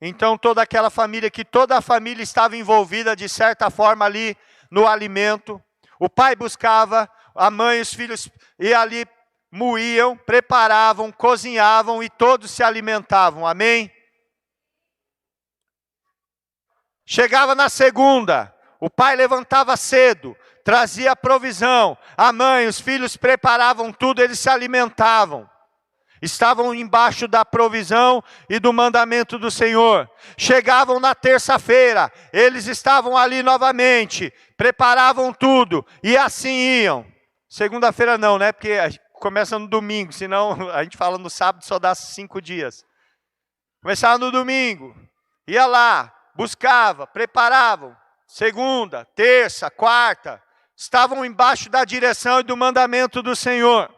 então toda aquela família, que toda a família estava envolvida de certa forma ali no alimento. O pai buscava, a mãe e os filhos iam ali, moíam, preparavam, cozinhavam e todos se alimentavam. Amém? Chegava na segunda, o pai levantava cedo, trazia a provisão. A mãe, os filhos preparavam tudo, eles se alimentavam. Estavam embaixo da provisão e do mandamento do Senhor. Chegavam na terça-feira, eles estavam ali novamente, preparavam tudo e assim iam. Segunda-feira não, né? Porque começa no domingo, senão a gente fala no sábado só dá 5 dias. Começava no domingo, ia lá, buscava, preparavam. Segunda, terça, quarta, estavam embaixo da direção e do mandamento do Senhor.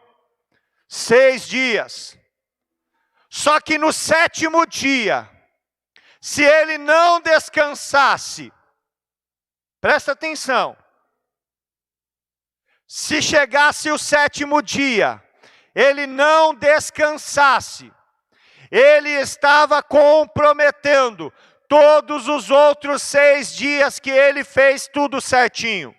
6 dias. Só que no 7º dia, se ele não descansasse, presta atenção, se chegasse o 7º dia, ele não descansasse, ele estava comprometendo todos os outros 6 dias que ele fez tudo certinho.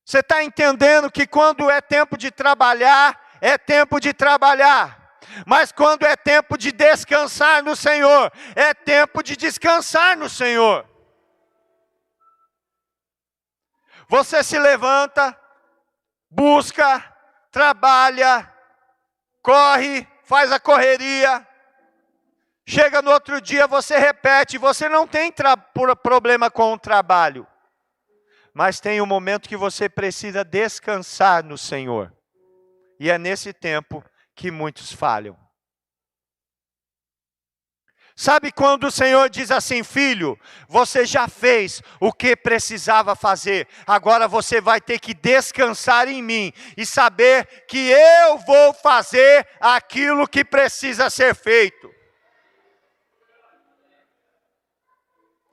Você está entendendo que quando é tempo de trabalhar, é tempo de trabalhar. Mas quando é tempo de descansar no Senhor, é tempo de descansar no Senhor. Você se levanta, busca, trabalha, corre, faz a correria. Chega no outro dia, você repete, você não tem problema com o trabalho. Mas tem um momento que você precisa descansar no Senhor. E é nesse tempo que muitos falham. Sabe quando o Senhor diz assim: filho, você já fez o que precisava fazer, agora você vai ter que descansar em mim e saber que eu vou fazer aquilo que precisa ser feito.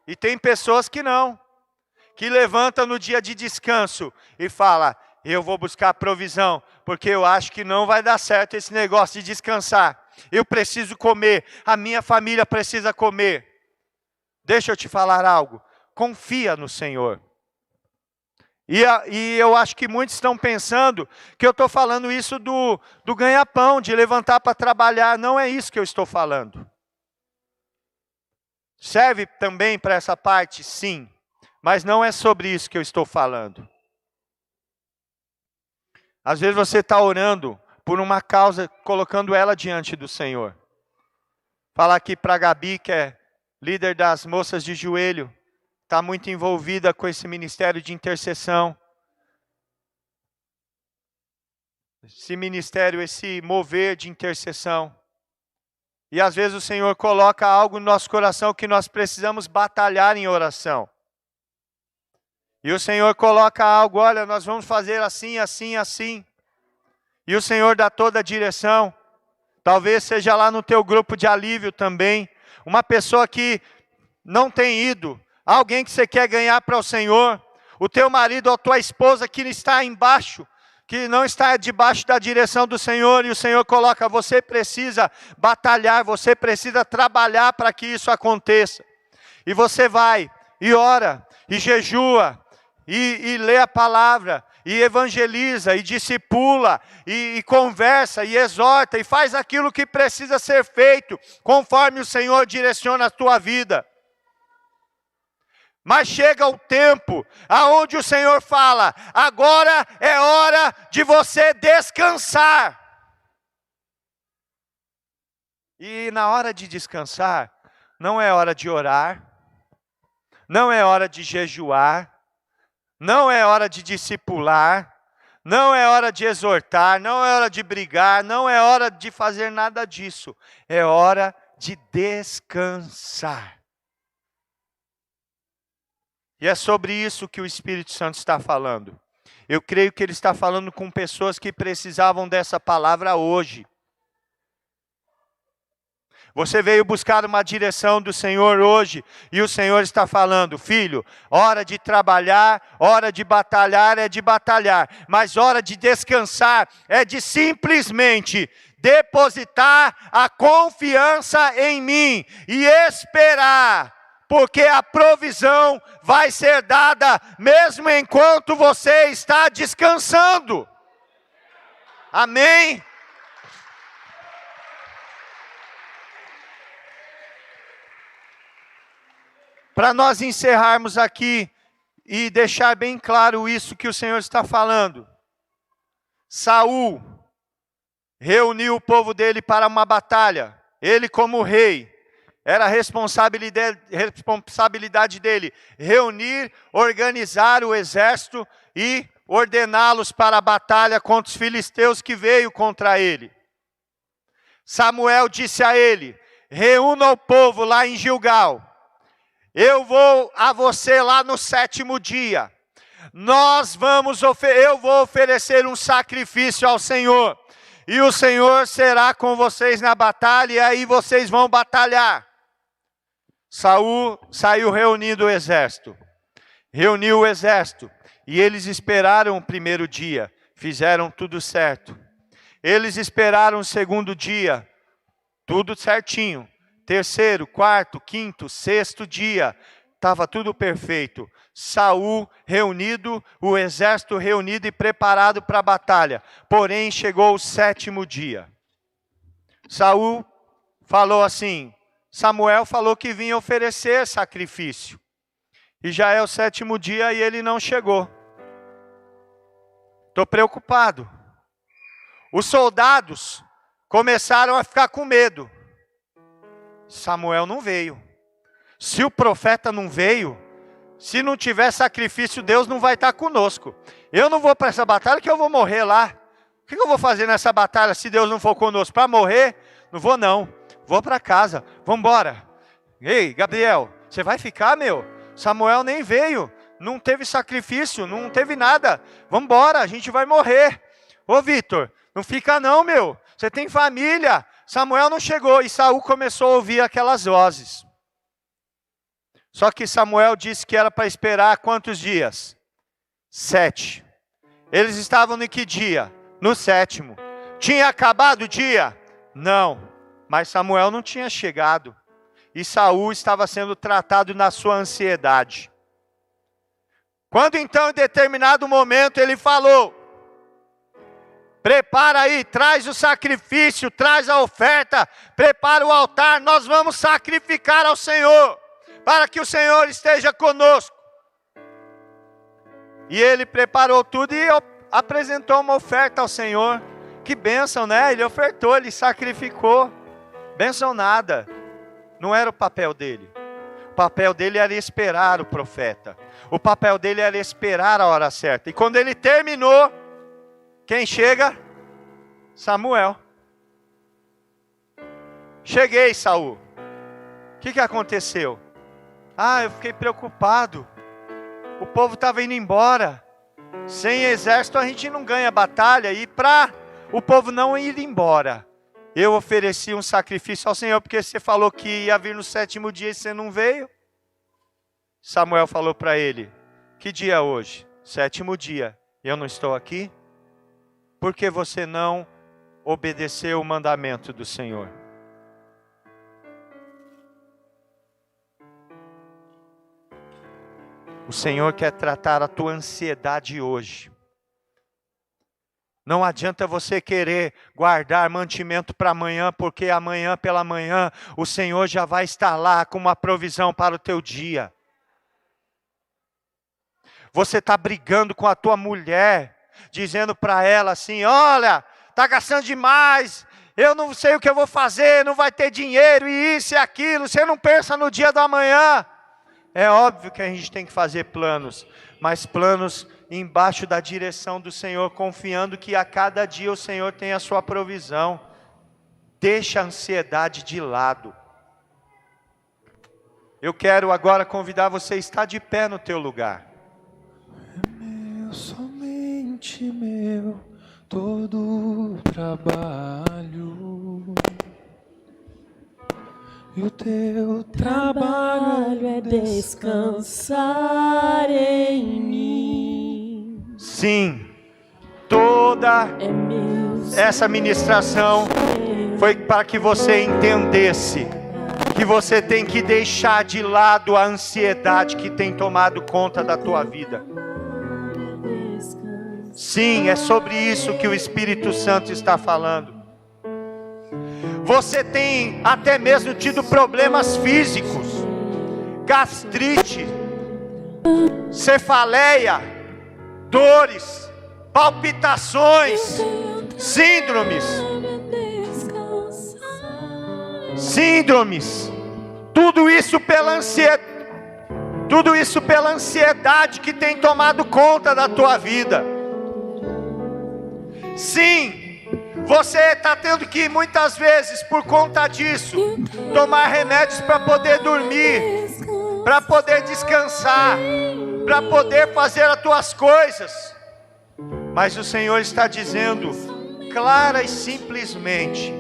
E tem pessoas que não, que levantam no dia de descanso e falam: eu vou buscar provisão, porque eu acho que não vai dar certo esse negócio de descansar. Eu preciso comer, a minha família precisa comer. Deixa eu te falar algo, confia no Senhor. E eu acho que muitos estão pensando que eu estou falando isso do ganha-pão, de levantar para trabalhar. Não é isso que eu estou falando. Serve também para essa parte, sim. Mas não é sobre isso que eu estou falando. Às vezes você está orando por uma causa, colocando ela diante do Senhor. Falar aqui para a Gabi, que é líder das moças de joelho, está muito envolvida com esse ministério de intercessão. Esse ministério, esse mover de intercessão. E às vezes o Senhor coloca algo no nosso coração que nós precisamos batalhar em oração. E o Senhor coloca algo, olha, nós vamos fazer assim, assim, assim. E o Senhor dá toda a direção. Talvez seja lá no teu grupo de alívio também. Uma pessoa que não tem ido. Alguém que você quer ganhar para o Senhor. O teu marido ou a tua esposa que está embaixo. Que não está debaixo da direção do Senhor. E o Senhor coloca, você precisa batalhar. Você precisa trabalhar para que isso aconteça. E você vai e ora e jejua. E lê a palavra, e evangeliza, e discipula, e conversa, e exorta, e faz aquilo que precisa ser feito, conforme o Senhor direciona a tua vida. Mas chega o tempo, aonde o Senhor fala, agora é hora de você descansar. E na hora de descansar, não é hora de orar, não é hora de jejuar, não é hora de discipular, não é hora de exortar, não é hora de brigar, não é hora de fazer nada disso. É hora de descansar. E é sobre isso que o Espírito Santo está falando. Eu creio que ele está falando com pessoas que precisavam dessa palavra hoje. Você veio buscar uma direção do Senhor hoje, e o Senhor está falando, filho, hora de trabalhar, hora de batalhar é de batalhar, mas hora de descansar é de simplesmente depositar a confiança em mim e esperar, porque a provisão vai ser dada mesmo enquanto você está descansando. Amém? Para nós encerrarmos aqui e deixar bem claro isso que o Senhor está falando. Saul reuniu o povo dele para uma batalha. Ele como rei, era responsabilidade dele reunir, organizar o exército e ordená-los para a batalha contra os filisteus que veio contra ele. Samuel disse a ele, reúna o povo lá em Gilgal. Eu vou a você lá no 7º dia. Eu vou oferecer um sacrifício ao Senhor. E o Senhor será com vocês na batalha, e aí vocês vão batalhar. Saul saiu reunindo o exército. Reuniu o exército. E eles esperaram o 1º dia. Fizeram tudo certo. Eles esperaram o 2º dia. Tudo certinho. 3º, 4º, 5º, 6º dia, estava tudo perfeito. Saul reunido, o exército reunido e preparado para a batalha. Porém, chegou o 7º dia. Saul falou assim, Samuel falou que vinha oferecer sacrifício. E já é o 7º dia e ele não chegou. Estou preocupado. Os soldados começaram a ficar com medo. Samuel não veio. Se o profeta não veio, se não tiver sacrifício, Deus não vai estar conosco. Eu não vou para essa batalha que eu vou morrer lá. O que eu vou fazer nessa batalha se Deus não for conosco? Para morrer? Não vou não. Vou para casa. Vamos embora. Ei, Gabriel, você vai ficar, meu? Samuel nem veio. Não teve sacrifício, não teve nada. Vamos embora, a gente vai morrer. Ô Vitor, não fica não, meu. Você tem família. Samuel não chegou e Saul começou a ouvir aquelas vozes. Só que Samuel disse que era para esperar quantos dias? 7. Eles estavam no que dia? No 7º. Tinha acabado o dia? Não. Mas Samuel não tinha chegado. E Saul estava sendo tratado na sua ansiedade. Quando então, em determinado momento, ele falou, prepara aí, traz o sacrifício, traz a oferta, prepara o altar, nós vamos sacrificar ao Senhor, para que o Senhor esteja conosco. E ele preparou tudo e apresentou uma oferta ao Senhor. Que bênção, né? Ele ofertou, ele sacrificou. Bênção nada. Não era o papel dele. O papel dele era esperar o profeta. O papel dele era esperar a hora certa. E quando ele terminou, quem chega? Samuel. Cheguei, Saul. O que aconteceu? Eu fiquei preocupado. O povo estava indo embora. Sem exército a gente não ganha batalha. E para o povo não ir embora, eu ofereci um sacrifício ao Senhor, porque você falou que ia vir no 7º dia e você não veio. Samuel falou para ele: que dia é hoje? 7º dia. Eu não estou aqui? Por que você não obedeceu o mandamento do Senhor? O Senhor quer tratar a tua ansiedade hoje. Não adianta você querer guardar mantimento para amanhã, porque amanhã pela manhã o Senhor já vai estar lá com uma provisão para o teu dia. Você está brigando com a tua mulher, dizendo para ela assim: olha, está gastando demais, eu não sei o que eu vou fazer, não vai ter dinheiro, e isso e aquilo, você não pensa no dia do amanhã. É óbvio que a gente tem que fazer planos, mas planos embaixo da direção do Senhor, confiando que a cada dia o Senhor tem a sua provisão. Deixa a ansiedade de lado. Eu quero agora convidar você a estar de pé no teu lugar. É meu, somente meu, todo o trabalho. E o teu trabalho é descansar em mim. Sim, toda essa ministração foi para que você entendesse que você tem que deixar de lado a ansiedade que tem tomado conta da tua vida. Sim, é sobre isso que o Espírito Santo está falando. Você tem até mesmo tido problemas físicos, gastrite, cefaleia, dores, palpitações, síndromes, tudo isso pela ansiedade que tem tomado conta da tua vida. Sim, você está tendo que muitas vezes, por conta disso, tomar remédios para poder dormir, para poder descansar, para poder fazer as tuas coisas. Mas o Senhor está dizendo clara e simplesmente: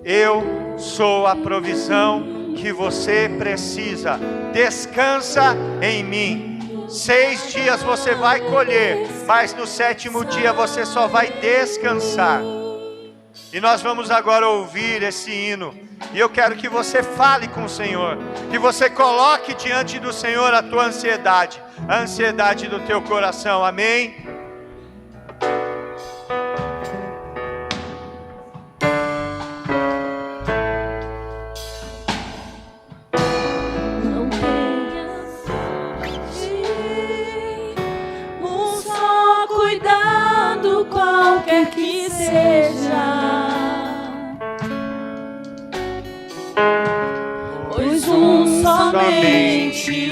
eu sou a provisão que você precisa. Descansa em mim. 6 dias você vai colher, mas no 7º dia você só vai descansar. E nós vamos agora ouvir esse hino. E eu quero que você fale com o Senhor, que você coloque diante do Senhor a tua ansiedade, a ansiedade do teu coração. Amém? Qualquer que seja, pois somente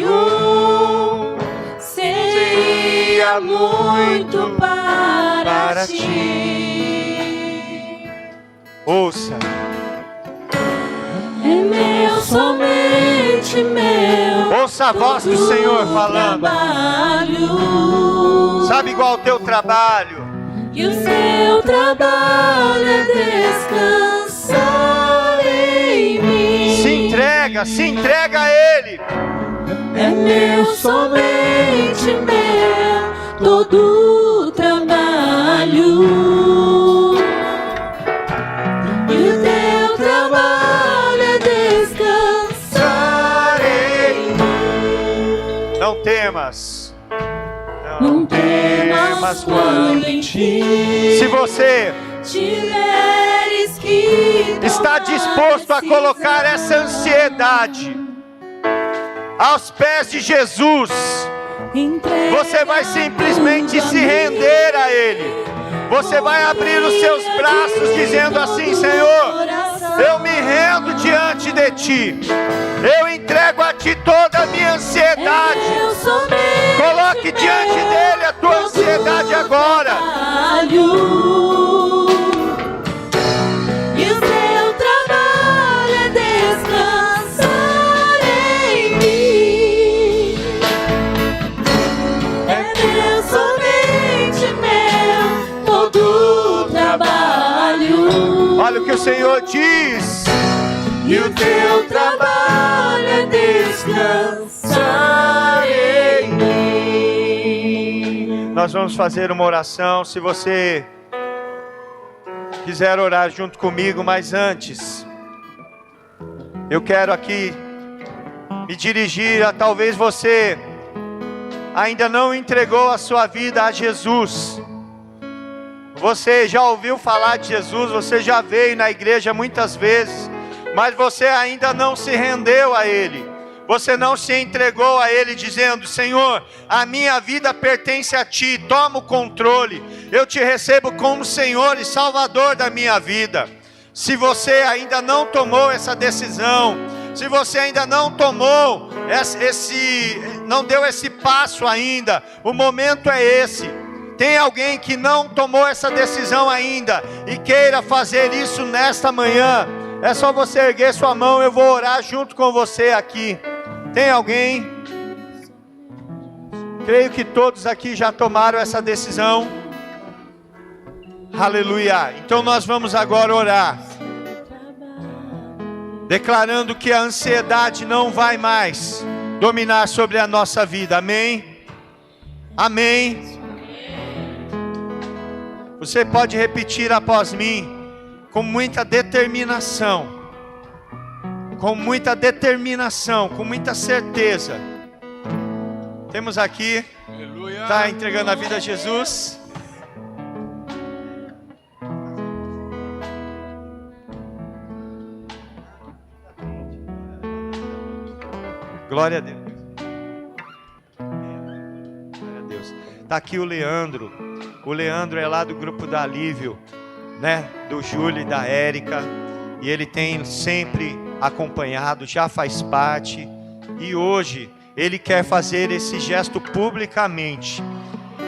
seria muito para ti. Ouça. É meu, somente meu. Ouça a voz do Senhor falando. Trabalho. Sabe igual o teu trabalho? E o seu trabalho é descansar em mim. Se entrega a Ele. É meu, somente meu, todo o trabalho. E o teu trabalho é descansar em mim. Não temas. Não temas quando em ti se você tiveres que está disposto a colocar essa ansiedade aos pés de Jesus, você vai simplesmente se render a Ele. Você vai abrir os seus braços dizendo assim: Senhor, eu me rendo diante de Ti. Eu entrego a Ti toda a minha ansiedade. Coloque diante dEle a tua ansiedade agora. E o seu trabalho é Senhor diz: e o teu trabalho é descansar em mim. Nós vamos fazer uma oração. Se você quiser orar junto comigo, mas antes, eu quero aqui me dirigir a talvez você ainda não entregou a sua vida a Jesus. Você já ouviu falar de Jesus, você já veio na igreja muitas vezes, mas você ainda não se rendeu a Ele. Você não se entregou a Ele dizendo: Senhor, a minha vida pertence a Ti, toma o controle, eu Te recebo como Senhor e Salvador da minha vida. Se você ainda não tomou essa decisão, se você ainda não tomou não deu esse passo ainda, o momento é esse. Tem alguém que não tomou essa decisão ainda e queira fazer isso nesta manhã? É só você erguer sua mão, eu vou orar junto com você aqui. Tem alguém? Creio que todos aqui já tomaram essa decisão. Aleluia. Então nós vamos agora orar, declarando que a ansiedade não vai mais dominar sobre a nossa vida. Amém? Amém. Você pode repetir após mim com muita determinação, com muita certeza. Temos aqui, está entregando a vida a Jesus. Glória a Deus. Glória a Deus. Está aqui o Leandro. O Leandro é lá do grupo da Alívio, né? Do Júlio e da Érica. E ele tem sempre acompanhado, já faz parte. E hoje ele quer fazer esse gesto publicamente.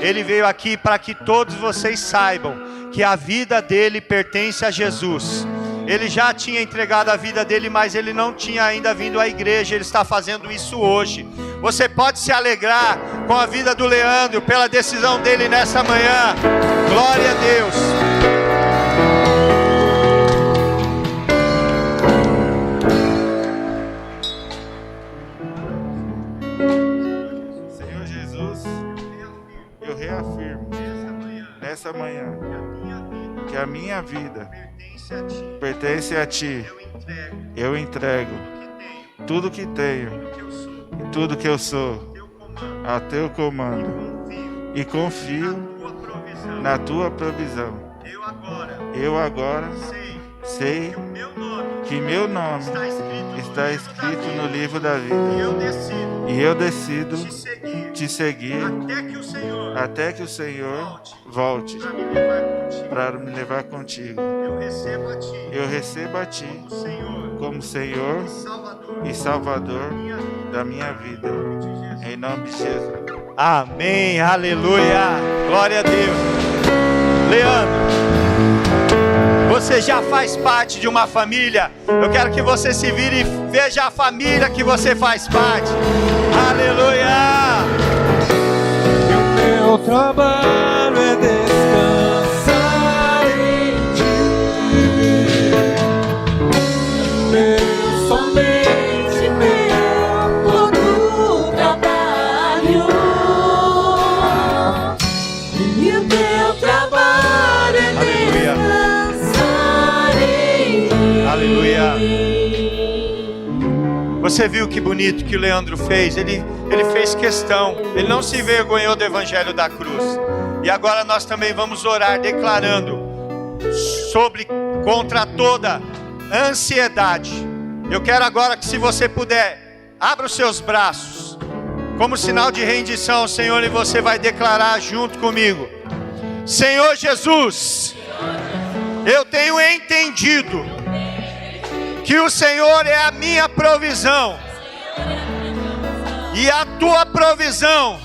Ele veio aqui para que todos vocês saibam que a vida dele pertence a Jesus. Ele já tinha entregado a vida dele, mas ele não tinha ainda vindo à igreja. Ele está fazendo isso hoje. Você pode se alegrar com a vida do Leandro, pela decisão dele nessa manhã. Glória a Deus. Senhor Jesus, eu reafirmo nessa manhã que a minha vida pertence a Ti. Eu entrego tudo que tenho e tudo que eu sou a Teu comando e confio na Tua provisão. Eu agora sei que meu nome está escrito no livro da vida e eu decido Te seguir até que o Senhor volte para me levar contigo. Eu recebo a Ti como Senhor e Salvador da minha vida. Em nome de Jesus. Amém, aleluia, glória a Deus. Leandro, você já faz parte de uma família. Eu quero que você se vire e veja a família que você faz parte. Aleluia. E o meu trabalho é descansar em Ti. Somente meu todo trabalho, e o teu trabalho é descansar em mim. Aleluia. Você viu que bonito que o Leandro fez? Ele fez questão, ele não se envergonhou do evangelho da cruz. E agora nós também vamos orar declarando contra toda ansiedade. Eu quero agora que, se você puder, abra os seus braços como sinal de rendição ao Senhor, e você vai declarar junto comigo: Senhor Jesus, eu tenho entendido que o Senhor é a minha provisão, e a Tua provisão,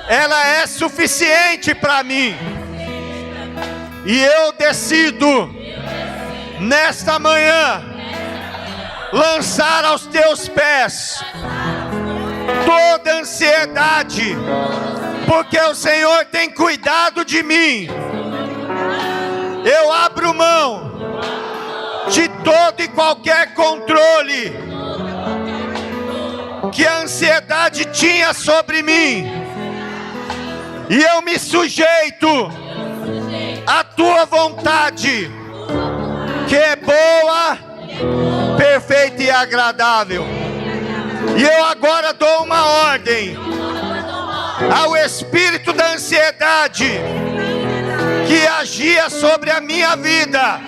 ela é suficiente para mim. E eu decido nesta manhã lançar aos Teus pés toda ansiedade, porque o Senhor tem cuidado de mim. Eu abro mão todo e qualquer controle que a ansiedade tinha sobre mim, e eu me sujeito à tua vontade, que é boa, perfeita e agradável. E eu agora dou uma ordem ao espírito da ansiedade que agia sobre a minha vida: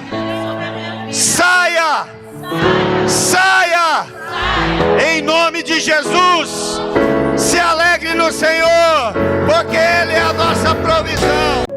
saia, saia, em nome de Jesus. Se alegre no Senhor, porque Ele é a nossa provisão.